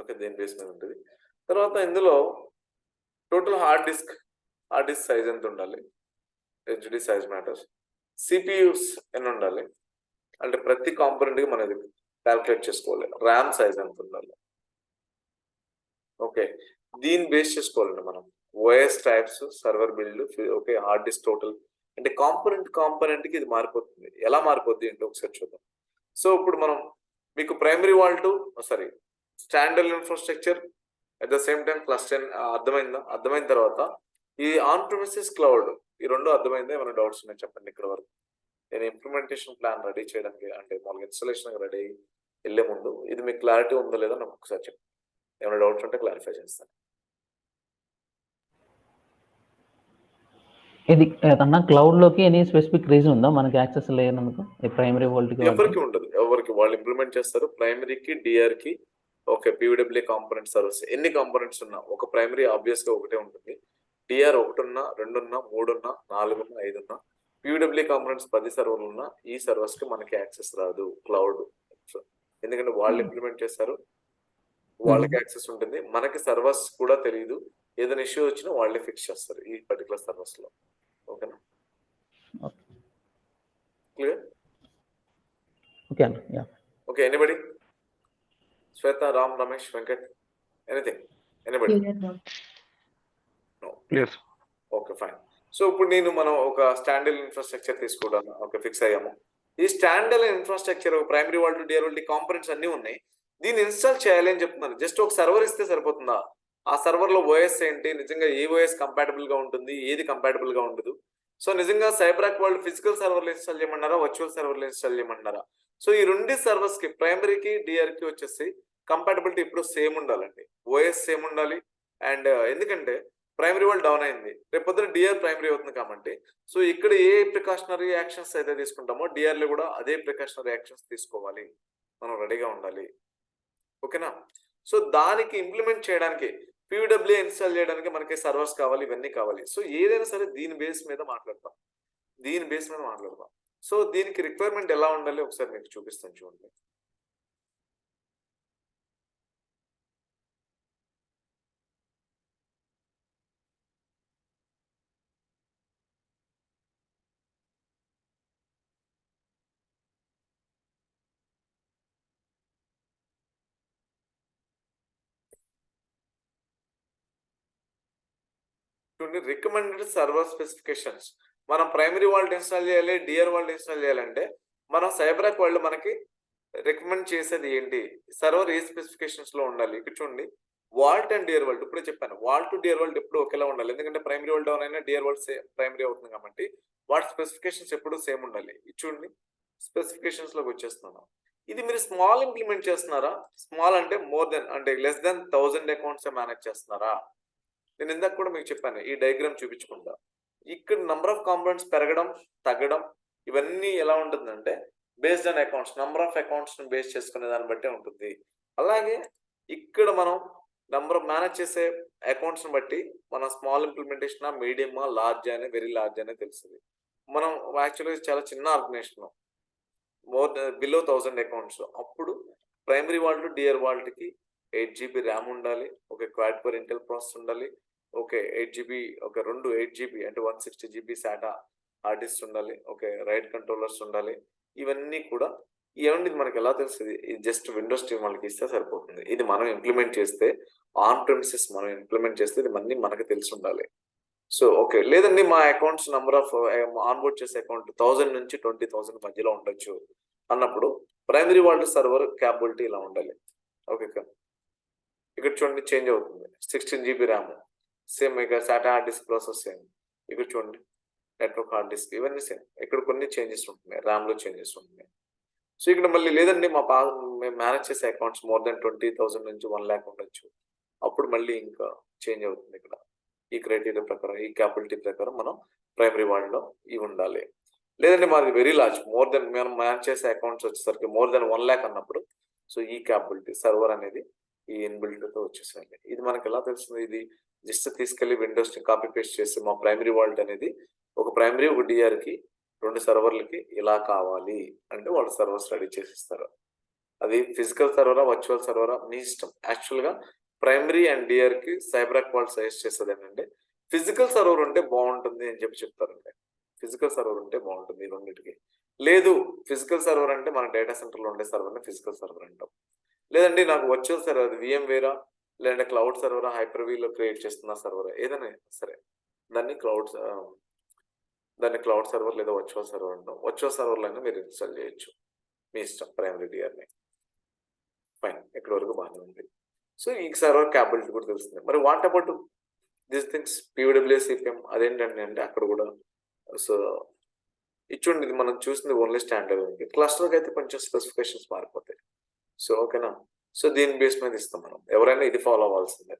ఓకే, దేని బేస్ మీద ఉంటుంది. తర్వాత ఇందులో టోటల్ హార్డ్ డిస్క్ సైజ్ ఎంత ఉండాలి, హెచ్డి సైజ్ మ్యాటర్స్. సిపియూస్ ఎన్ని ఉండాలి అంటే ప్రతి కాంపోనెంట్కి మనది క్యాల్కులేట్ చేసుకోవాలి. ర్యామ్ సైజ్ ఎంత ఉండాలి. ఓకే, దీన్ని బేస్ చేసుకోవాలండి మనం. OS types, server build, okay, hard disk total. అంటే కాంపోనెంట్కి ఇది మారిపోతుంది. ఎలా మారిపోద్ది అంటే ఒకసారి చూద్దాం. సో ఇప్పుడు మనం మీకు primary vault standard infrastructure at the same time cluster అర్థమైన తర్వాత ఈ ఆన్ ప్రిమిసెస్ క్లౌడ్, ఈ రెండు అర్థమైందా? ఏమైనా డౌట్స్ ఉన్నాయి చెప్పండి ఇక్కడ వరకు. నేను ఇంప్లిమెంటేషన్ ప్లాన్ రెడీ చేయడానికి అంటే మామూలుగా ఇన్స్టాలేషన్ రెడీ వెళ్ళే ముందు ఇది మీకు క్లారిటీ ఉందో లేదో నాకు ఒకసారి చెప్పండి. ఏమైనా డౌట్స్ ఉంటే క్లారిఫై చేస్తాను. ఇది ఏదన్నా క్లౌడ్ లోకి ఎనీ స్పెసిఫిక్ రీజన్ ఉందా మనకి యాక్సెస్ లేనందుకు ప్రైమరీ వరల్డ్ కి? ఎవరికి ఉండదు, ఎవరికి వాళ్ళు ఇంప్లిమెంట్ చేస్తారు. ప్రైమరీకి, డిఆర్ కి, ఓకే, పీడబ్ల్యూఏ కాంపోనెంట్ సర్వీస్ ఎన్ని కాంపోనెంట్స్ ఉన్నా ఒక ప్రైమరీ ఆబ్వియస్ గా ఒకటే ఉంటుంది. డిఆర్ 1 ఉన్నా, 2 ఉన్నా, 3 ఉన్నా, 4 ఉన్నా, 5 ఉన్నా, పీడబ్ల్యూఏ కాంపోనెంట్స్ 10 సర్వర్లు ఉన్నా ఈ సర్వర్స్ కి మనకి యాక్సెస్ రాదు క్లౌడ్. ఎందుకంటే వాళ్ళు ఇంప్లిమెంట్ చేస్తారు, వాళ్ళకి యాక్సెస్ ఉంటుంది. మనకి సర్వర్స్ కూడా తెలియదు. ఏదైనా ఇష్యూ వచ్చినా వాళ్ళే ఫిక్స్ చేస్తారు ఈ పర్టికులర్ సర్వర్స్ లో. ఓకేనా, క్లియర్? ఓకే అండి. Yeah, okay, anybody? Shweta, Ram, Ramesh, Venkat, anything? Anybody? Yes. Okay, fine. So ఇప్పుడు మనం ఒక స్టాండర్డ్ ఇన్ఫ్రాస్ట్రక్చర్ తీసుకోవడానికి ఓకే ఫిక్స్ అయ్యాము. ఈ standard infrastructure primary world, DR world components అన్ని ఉన్నాయి. దీన్ని ఇన్స్టాల్ చేయాలి అని చెప్తున్నాను. జస్ట్ ఒక సర్వర్ ఇస్తే సరిపోతుందా? ఆ సర్వర్ లో ఓఎస్ ఏంటి, నిజంగా ఏ ఓఎస్ కంపాటబుల్ గా ఉంటుంది, ఏది కంపాటబుల్ గా ఉండదు. సో నిజంగా సైబరాక్ వాళ్ళు ఫిజికల్ సర్వర్లు ఇన్స్టాల్ చేయమన్నారా, వర్చువల్ సర్వర్లు ఇన్స్టాల్ చేయమన్నారా? సో ఈ రెండు సర్వర్స్ కి ప్రైమరీకి, డిఆర్ కి వచ్చేసి కంపాటబిలిటీ ఇప్పుడు సేమ్ ఉండాలండి. ఓఎస్ సేమ్ ఉండాలి. అండ్ ఎందుకంటే ప్రైమరీ వరల్డ్ డౌన్ అయింది, రేపు పొద్దున డిఆర్ ప్రైమరీ అవుతుంది కాబట్టి సో ఇక్కడ ఏ ప్రికాషనరీ యాక్షన్స్ అయితే తీసుకుంటామో డిఆర్ లో కూడా అదే ప్రికాషనరీ యాక్షన్స్ తీసుకోవాలి. మనం రెడీగా ఉండాలి. ఓకేనా? సో దానికి ఇంప్లిమెంట్ చేయడానికి పీడబ్ల్యూఏ ఇన్స్టాల్ చేయడానికి మనకి సర్వర్స్ కావాలి, ఇవన్నీ కావాలి. సో ఏదైనా సరే దీని బేస్ మీద మాట్లాడతాం. సో దీనికి రిక్వైర్మెంట్ ఎలా ఉండాలి ఒకసారి మీకు చూపిస్తాను చూడండి. రికమెండెడ్ సర్వర్ స్పెసిఫికేషన్స్ మనం ప్రైమరీ వరల్డ్ ఇన్స్టాల్ చేయాలి, డిఆర్ వరల్డ్ ఇన్స్టాల్ చేయాలంటే మనం సైబరాక్ వరల్డ్ మనకి రికమెండ్ చేసేది ఏంటి, సర్వర్ ఏ స్పెసిఫికేషన్స్ లో ఉండాలి. ఇక్కడ చూడండి, వాల్ట్ అండ్ డిఆర్ వరల్డ్ ఇప్పుడే చెప్పాను. వాల్ట్ డిఆర్ వరల్డ్ ఎప్పుడు ఒకేలా ఉండాలి, ఎందుకంటే ప్రైమరీ వరల్డ్ డౌన్ అయినా డిఆర్ వరల్డ్ ప్రైమరీ అవుతుంది కాబట్టి వాటి స్పెసిఫికేషన్స్ ఎప్పుడు సేమ్ ఉండాలి. ఇది చూడండి, స్పెసిఫికేషన్స్ లోకి వచ్చేస్తున్నాను. ఇది మీరు స్మాల్ ఇంప్లిమెంట్ చేస్తున్నారా? స్మాల్ అంటే మోర్ దెన్ అంటే లెస్ దెన్ 1000 అకౌంట్స్ మేనేజ్ చేస్తున్నారా? నేను ఇందాక కూడా మీకు చెప్పాను, ఈ డయాగ్రామ్ చూపించుకుంటా. ఇక్కడ నంబర్ ఆఫ్ కాంపోనెంట్స్ పెరగడం, తగ్గడం ఇవన్నీ ఎలా ఉంటుందంటే based on accounts, number of accounts ని బేస్ చేసుకునే దాన్ని బట్టే ఉంటుంది. అలాగే ఇక్కడ మనం నంబర్ ఆఫ్ మేనేజ్ చేసే అకౌంట్స్ ని బట్టి మన స్మాల్ ఇంప్లిమెంటేషన్, మీడియమా, లార్జ్ అనే, వెరీ లార్జ్ అనే తెలుస్తుంది. మనం యాక్చువల్గా చాలా చిన్న ఆర్గనైజేషన్, బిలో 1000 అకౌంట్స్, అప్పుడు ప్రైమరీ వాల్ట్ డిఆర్ వాల్ట్కి 8 GB ర్యామ్ ఉండాలి, ఒక క్వాడ్ కోర్ ఇంటెల్ ప్రాసెసర్ ఉండాలి, ఓకే 8 GB, ఒక 8 GB అంటే 160 GB SATA హార్డ్ డిస్క్ ఉండాలి, ఓకే రైట్ కంట్రోలర్స్ ఉండాలి. ఇవన్నీ కూడా ఏమండి మనకి ఎలా తెలుస్తుంది? ఇది జస్ట్ విండోస్ టీమ్ వాళ్ళకి ఇస్తే సరిపోతుంది. ఇది మనం ఇంప్లిమెంట్ చేస్తే, ఆన్ ప్రెమిసెస్ మనం ఇంప్లిమెంట్ చేస్తే ఇది అన్ని మనకి తెలిసి ఉండాలి. సో ఓకే, లేదండి మా అకౌంట్స్ నంబర్ ఆఫ్ ఆన్బోర్డ్ చేసే అకౌంట్ 1000 నుంచి 20,000 మధ్యలో ఉండొచ్చు అన్నప్పుడు ప్రైమరీ వాల్ట్ సర్వర్ క్యాపబిలిటీ ఇలా ఉండాలి. ఓకే, ఇక్కడ చూడండి చేంజ్ అవుతుంది. 16 GB ర్యామ్ సేమ్, ఇక SATA hard disk process same. ఇక్కడ చూడండి నెట్వర్క్ హార్డ్ డిస్క్ ఇవన్నీ సేమ్. ఇక్కడ కొన్ని చేంజెస్ ఉంటున్నాయి, ర్యామ్లో చేంజెస్ ఉంటున్నాయి. సో ఇక్కడ మళ్ళీ లేదండి మేము మేనేజ్ చేసే అకౌంట్స్ మోర్ దెన్ 20,000 నుంచి 1 lakh ఉండొచ్చు, అప్పుడు మళ్ళీ ఇంకా చేంజ్ అవుతుంది. ఇక్కడ ఈ క్రైటీరియా ప్రకారం, ఈ క్యాపబిలిటీ ప్రకారం మనం ప్రైమరీ వాల్ట్లో ఇవి ఉండాలి. లేదంటే మాది వెరీ లార్జ్, మోర్ దెన్ మనం మేనేజ్ చేసే అకౌంట్స్ వచ్చేసరికి మోర్ దెన్ 1 lakh అన్నప్పుడు సో ఈ క్యాపబిలిటీ సర్వర్ అనేది ఈ ఇన్బిల్ట్తో వచ్చేసరికి ఇది మనకి ఎలా తెలుస్తుంది? ఇది జస్ట్ తీసుకెళ్లి విండోస్ కాపీ పేస్ట్ చేసి మా ప్రైమరీ వాల్ట్ అనేది ఒక ప్రైమరీ ఒక డిఆర్కి 2 సర్వర్లకి ఇలా కావాలి అంటే వాళ్ళు సర్వర్స్ రెడీ చేసిస్తారు. అది ఫిజికల్ సర్వరా వర్చువల్ సర్వరా మీ ఇష్టం. యాక్చువల్గా ప్రైమరీ అండ్ డిఆర్కి సైబరాక్ వాళ్ళు సజెస్ట్ చేస్తుంది ఏంటంటే ఫిజికల్ సర్వర్ ఉంటే బాగుంటుంది అని చెప్తారండి. ఫిజికల్ సర్వర్ ఉంటే బాగుంటుంది ఈ రెండింటికి. లేదు ఫిజికల్ సర్వర్ అంటే మన డేటా సెంటర్లో ఉండే సర్వర్ని ఫిజికల్ సర్వర్ అంటాం. లేదండి నాకు వర్చువల్ సర్వర్, అది VMware లేదంటే క్లౌడ్ సర్వరా, హైపర్వీలో క్రియేట్ చేస్తున్న సర్వర్ ఏదైనా సరే దాన్ని క్లౌడ్ సర్వర్ లేదా వర్చువల్ సర్వర్ అంటాం. వర్చువల్ సర్వర్లో అయినా మీరు ఇన్స్టాల్ చేయొచ్చు, మీ ఇష్టం. ప్రైమరీ డిఆర్ని ఫైన్, ఇక్కడ వరకు బాగానే ఉంది. సో ఈ సర్వర్ క్యాపబిలిటీ కూడా తెలుస్తుంది. మరి what about this things PWA CPM అదేంటండి అంటే అక్కడ కూడా సో ఇచ్చుండి ఇది మనం చూసింది ఓన్లీ స్టాండర్డ్ ఉంది. క్లస్టర్కి అయితే కొంచెం స్పెసిఫికేషన్స్ మారిపోతాయి. సో ఓకేనా, సో దీని బేస్ మీద ఇస్తాం మనం, ఎవరైనా ఇది ఫాలో అవ్వాల్సిందే.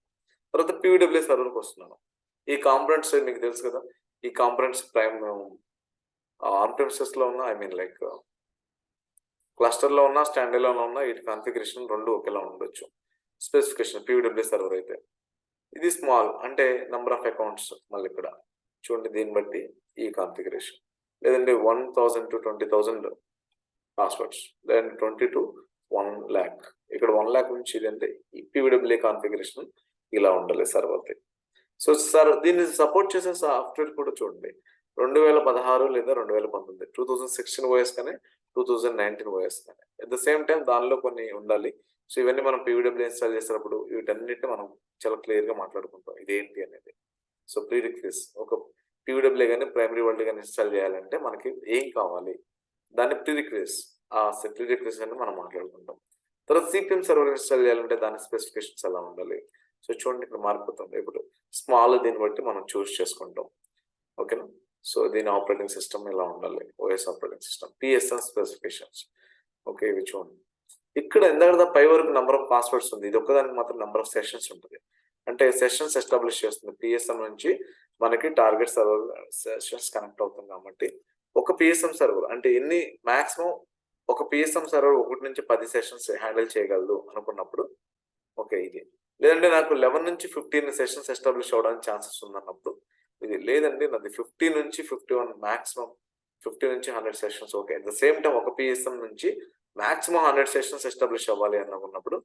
తర్వాత PWA సర్వర్కి వస్తున్నాను. ఈ కాంపోనెంట్స్ మీకు తెలుసు కదా, ఈ కాంపోనెంట్స్ ఆన్ ప్రెమిసెస్లో ఉన్న లైక్ క్లస్టర్లో ఉన్న స్టాండర్డ్లో ఉన్న వీటి కాన్ఫిగరేషన్ రెండు ఒకేలా ఉండొచ్చు. స్పెసిఫికేషన్ PWA సర్వర్ అయితే ఇది స్మాల్ అంటే నెంబర్ ఆఫ్ అకౌంట్స్, మళ్ళీ ఇక్కడ చూడండి దీన్ని బట్టి ఈ కాన్ఫిగరేషన్. లేదంటే 1,000 to 20,000 పాస్వర్డ్స్, లేదంటే 20 to 1 lakh. ఇక్కడ 1 lakh నుంచి ఇదంటే ఈ PWA కాన్ఫిగరేషన్ ఇలా ఉండాలి సర్వర్ది. సో దీన్ని సపోర్ట్ చేసే సాఫ్ట్వేర్ కూడా చూడండి 2016 లేదా 2019, 2016 OS కానీ 2019 OS కానీ. అట్ ద సేమ్ టైం దానిలో కొన్ని ఉండాలి. సో ఇవన్నీ మనం PWA ఇన్స్టాల్ చేసేటప్పుడు వీటన్నిటిని మనం చాలా క్లియర్గా మాట్లాడుకుంటాం ఇదేంటి అనేది. సో ప్రీరిక్వెస్ట్ ఒక PWA కానీ ప్రైమరీ వరల్డ్ కానీ ఇన్స్టాల్ చేయాలంటే మనకి ఏం కావాలి, దాన్ని ప్రీరిక్వెస్ట్ అని మనం మాట్లాడుకుంటాం. తర్వాత CPM సర్వర్ ఇన్స్టాల్ చేయాలంటే దాని స్పెసిఫికేషన్స్ ఎలా ఉండాలి. సో చూడండి ఇక్కడ మారిపోతుంది. ఇప్పుడు స్మాల్ దీన్ని బట్టి మనం చూస్ చేసుకుంటాం. ఓకేనా, సో దీని ఆపరేటింగ్ సిస్టమ్ ఎలా ఉండాలి, OS operating system, PSN specifications. Okay, ఇవి చూడండి. ఇక్కడ ఎందుకంటే పై వరకు నెంబర్ ఆఫ్ పాస్వర్డ్స్ ఉంది, ఇది ఒక్కదానికి మాత్రం నెంబర్ ఆఫ్ సెషన్స్ ఉంటుంది. అంటే సెషన్స్ ఎస్టాబ్లిష్ చేస్తుంది. PSN నుంచి మనకి టార్గెట్ సర్వర్ సెషన్స్ కనెక్ట్ అవుతుంది కాబట్టి ఒక PSM సర్వర్ అంటే ఎన్ని మాక్సిమం ఒక PSM సర్వర్ 1 నుంచి 10 సెషన్స్ హ్యాండిల్ చేయగలదు అనుకున్నప్పుడు ఓకే ఇది. లేదంటే నాకు 11 నుంచి 15 సెషన్స్ ఎస్టాబ్లిష్ అవ్వడానికి ఛాన్సెస్ ఉందన్నప్పుడు ఇది. లేదండి నాది 50 నుంచి 51 మాక్సిమం 50 నుంచి 100 sessions okay. At the same time ఒక PSM నుంచి మాక్సిమం 100 సెషన్స్ ఎస్టాబ్లిష్ అవ్వాలి అనుకున్నప్పుడు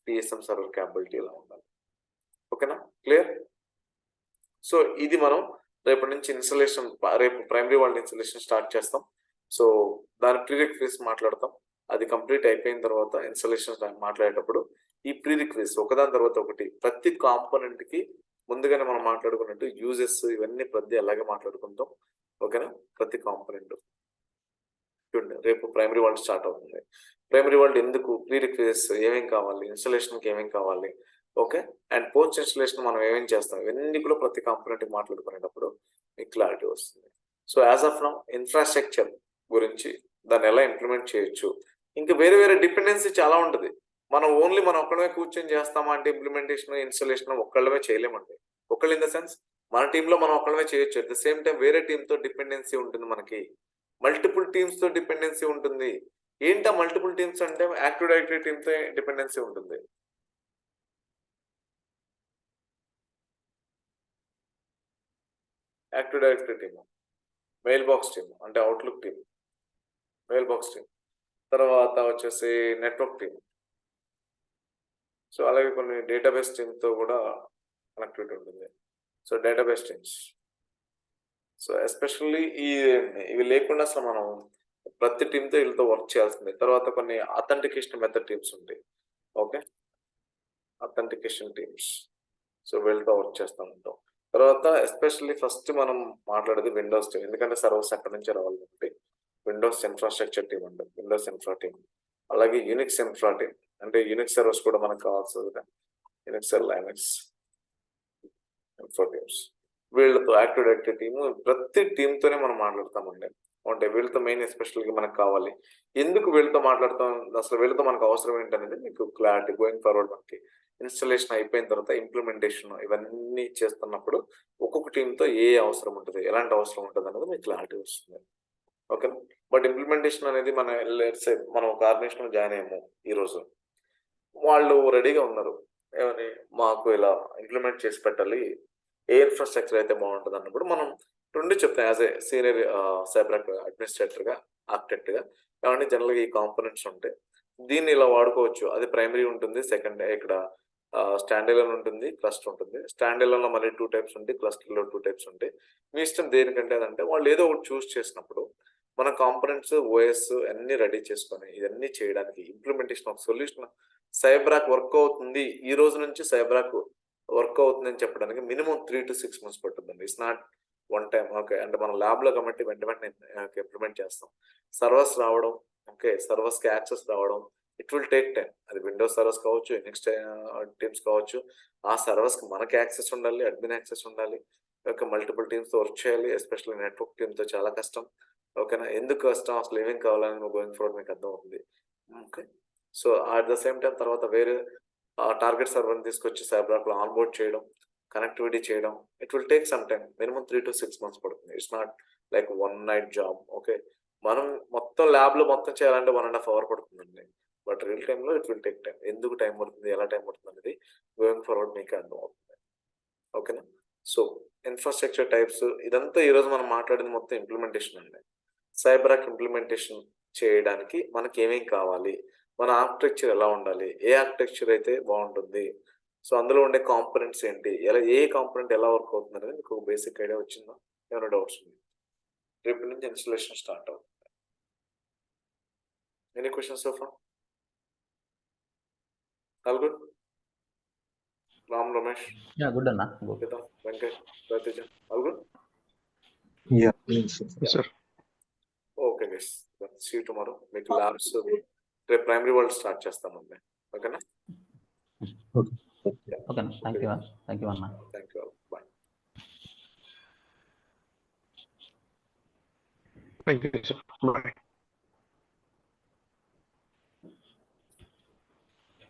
PSM సర్వర్ క్యాపబిలిటీ ఎలా ఉండాలి. ఓకేనా, క్లియర్. సో ఇది మనం రేపటి నుంచి ఇన్స్టాలేషన్, రేపు ప్రైమరీ వరల్డ్ ఇన్స్టాలేషన్ స్టార్ట్ చేస్తాం. సో దాని ప్రీరిక్వెస్ట్ మాట్లాడతాం. అది కంప్లీట్ అయిపోయిన తర్వాత ఇన్స్టాలేషన్ మాట్లాడేటప్పుడు ఈ ప్రీరిక్వెస్ట్ ఒకదాని తర్వాత ఒకటి ప్రతి కాంపోనెంట్ కి ముందుగానే మనం మాట్లాడుకున్నట్టు యూజెస్ ఇవన్నీ ప్రతి అలాగే మాట్లాడుకుంటాం. ఓకేనా, ప్రతి కాంపోనెంట్ చూడండి. రేపు ప్రైమరీ వరల్డ్ స్టార్ట్ అవుతుంది. ప్రైమరీ వరల్డ్ ఎందుకు, ప్రీరిక్వెస్ట్ ఏమేం కావాలి, ఇన్స్టాలేషన్కి ఏమేం కావాలి, ఓకే, అండ్ పోస్ట్ ఇన్స్టాలేషన్ మనం ఏమేం చేస్తాం, ఇవన్నీ కూడా ప్రతి కాంపోనెంట్ మాట్లాడుకునేటప్పుడు మీకు క్లారిటీ వస్తుంది. So as of now infrastructure గురించి దాన్ని ఎలా ఇంప్లిమెంట్ చేయొచ్చు. ఇంకా వేరే వేరే డిపెండెన్సీ చాలా ఉంటుంది. మనం ఒక్కడమే కూర్చొని చేస్తామా అంటే ఇంప్లిమెంటేషన్ ఇన్స్టాలేషన్ ఒక్కళ్ళమే చేయలేమండి. ఒకళ్ళు ఇన్ ద సెన్స్ మన టీంలో మనం ఒక్కడమే చేయొచ్చు. అట్ ద సేమ్ టైం వేరే టీంతో డిపెండెన్సీ ఉంటుంది, మనకి మల్టిపుల్ టీమ్స్ తో డిపెండెన్సీ ఉంటుంది. ఏంటా మల్టిపుల్ టీమ్స్ అంటే యాక్టివ్ డైరెక్టరీ టీమ్తో డిపెండెన్సీ ఉంటుంది. Active directory team, mail box team అంటే Outlook team, mail box team, తర్వాత వచ్చేసి నెట్వర్క్ టీమ్. సో అలాగే కొన్ని డేటాబేస్ టీమ్తో కూడా కనెక్టివిటీ ఉంటుంది. So database teams. So especially ఇవి లేకుండా అసలు మనం ప్రతి టీంతో వీళ్ళతో వర్క్ చేయాల్సిందే. తర్వాత కొన్ని అథెంటికేషన్ మెథడ్ టీమ్స్ ఉంటాయి. Okay, authentication teams. సో వీళ్ళతో వర్క్ చేస్తూ ఉంటాం. తర్వాత ఎస్పెషల్లీ ఫస్ట్ మనం మాట్లాడేది విండోస్ టీమ్, ఎందుకంటే సర్వర్స్ అక్కడి నుంచే రావాలి కాబట్టి విండోస్ ఇన్ఫ్రాస్ట్రక్చర్ టీమ్ అంటే విండోస్ ఇన్ఫ్రా టీమ్. అలాగే యూనిక్స్ ఇన్ఫ్రా టీమ్, అంటే యూనిక్స్ సర్వర్స్ కూడా మనకు కావాల్సింది. Unix Linux infra teams. వీళ్ళతో యాక్టివ్ డైరెక్టరీ టీమ్, ప్రతి టీంతోనే మనం మాట్లాడతామండి. అంటే వీళ్ళతో మెయిన్ ఎస్పెషల్గా మనకు కావాలి. ఎందుకు వీళ్ళతో మాట్లాడతాం, అసలు వీళ్ళతో మనకు అవసరం ఏంటనేది మీకు క్లారిటీ గోయింగ్ ఫార్వర్డ్. మనకి ఇన్స్టాలేషన్ అయిపోయిన తర్వాత ఇంప్లిమెంటేషన్ ఇవన్నీ చేస్తున్నప్పుడు ఒక్కొక్క టీంతో ఏ అవసరం ఉంటుంది, ఎలాంటి అవసరం ఉంటుంది అనేది మీకు క్లారిటీ వస్తుంది. ఓకే, బట్ ఇంప్లిమెంటేషన్ అనేది మనం ఒక ఆర్గనైజేషన్ జాయిన్ అయ్యాము ఈరోజు, వాళ్ళు రెడీగా ఉన్నారు, ఏమని మాకు ఇలా ఇంప్లిమెంట్ చేసి పెట్టాలి, ఏ ఇన్ఫ్రాస్ట్రక్చర్ అయితే బాగుంటుంది అన్నప్పుడు మనం రెండు చెప్తాం. యాజ్ ఏ సీనియర్ సైబర్ అడ్మినిస్ట్రేటర్గా, ఆర్కిటెక్ట్గా, ఏమంటే జనరల్గా ఈ కాంపోనెంట్స్ ఉంటాయి, దీన్ని ఇలా వాడుకోవచ్చు. అది ప్రైమరీ ఉంటుంది, సెకండ్ ఇక్కడ స్టాండ్ ఎలోన్ ఉంటుంది, క్లస్టర్ ఉంటుంది. స్టాండ్ ఎలోన్లో మళ్ళీ 2 టైప్స్ ఉంటాయి, క్లస్టర్లో 2 టైప్స్ ఉంటాయి. మీ ఇష్టం దేనికంటే అదంటే వాళ్ళు ఏదో ఒకటి చూస్ చేసినప్పుడు మన కాంపోనెంట్స్ ఓఎస్ అన్ని రెడీ చేసుకొని ఇవన్నీ చేయడానికి ఇంప్లిమెంటేషన్ ఒక సొల్యూషన్ సైబ్రాక్ వర్క్ అవుతుంది, ఈ రోజు నుంచి సైబ్రాక్ వర్క్ అవుతుంది అని చెప్పడానికి మినిమం 3 to 6 months పడుతుందండి. It's not one time. Okay, అంటే మనం ల్యాబ్లో కాబట్టి వెంటనే ఇంప్లిమెంట్ చేస్తాం. సర్వర్స్ రావడం, ఓకే, సర్వర్స్కి యాక్సెస్ రావడం, ఇట్ విల్ టేక్ టైం. అది విండోస్ సర్వర్స్ కావచ్చు, యూనిక్స్ టీమ్స్ కావచ్చు. ఆ సర్వర్స్కి మనకి యాక్సెస్ ఉండాలి, అడ్మిన్ యాక్సెస్ ఉండాలి. ఓకే, మల్టిపుల్ టీమ్స్తో వర్క్ చేయాలి, ఎస్పెషల్లీ నెట్వర్క్ టీమ్తో చాలా కష్టం. ఓకేనా, ఎందుకు కష్టం, అసలు ఏమేమి కావాలని గోయింగ్ ఫార్వర్డ్ మీకు అర్థం అవుతుంది. Okay, so at the same time తర్వాత వేరే టార్గెట్ సర్వర్ని తీసుకొచ్చి సైబ్రాక్లో ఆన్బోర్డ్ చేయడం, కనెక్టివిటీ చేయడం, it will take some time. Minimum 3 to 6 months పడుతుంది. It's not like one night job. Okay, మనం మొత్తం ల్యాబ్లో మొత్తం చేయాలంటే 1.5 hour పడుతుందండి. బట్ రియల్ టైంలో ఇట్ విల్ టేక్ టైం. ఎందుకు టైం పడుతుంది, ఎలా టైం పడుతుంది అనేది గోయింగ్ ఫార్వర్డ్ మీకు అర్థం అవుతుంది. ఓకేనా, సో ఇన్ఫ్రాస్ట్రక్చర్ టైప్స్ ఇదంతా ఈరోజు మనం మాట్లాడింది మొత్తం ఇంప్లిమెంటేషన్ అండి. సైబరాక్ ఇంప్లిమెంటేషన్ చేయడానికి మనకి ఏమేం కావాలి, మన ఆర్కిటెక్చర్ ఎలా ఉండాలి, ఏ ఆర్కిటెక్చర్ అయితే బాగుంటుంది, సో అందులో ఉండే కాంపోనెంట్స్ ఏంటి, ఎలా ఏ కాంపోనెంట్ ఎలా వర్క్ అవుతుంది అనేది మీకు బేసిక్ ఐడియా వచ్చిందా? ఏమైనా డౌట్స్ ఉంది? రేపు నుంచి ఇన్స్టాలేషన్ స్టార్ట్ అవుతుంది. Any questions so far? All good? Ram, Ramesh, good అన్న, good. Geetha, Venkat, Pratija, all good? Yeah. Yes, sir. Okay guys, see you tomorrow. మీకు ల్యాబ్స్ రేపు ప్రైమరీ వరల్డ్ స్టార్ట్ చేస్తామండి. ఓకేనా? ఓకే అన్న, థ్యాంక్ యూ అన్న. Thank you all, bye. Thank you, sir. Bye.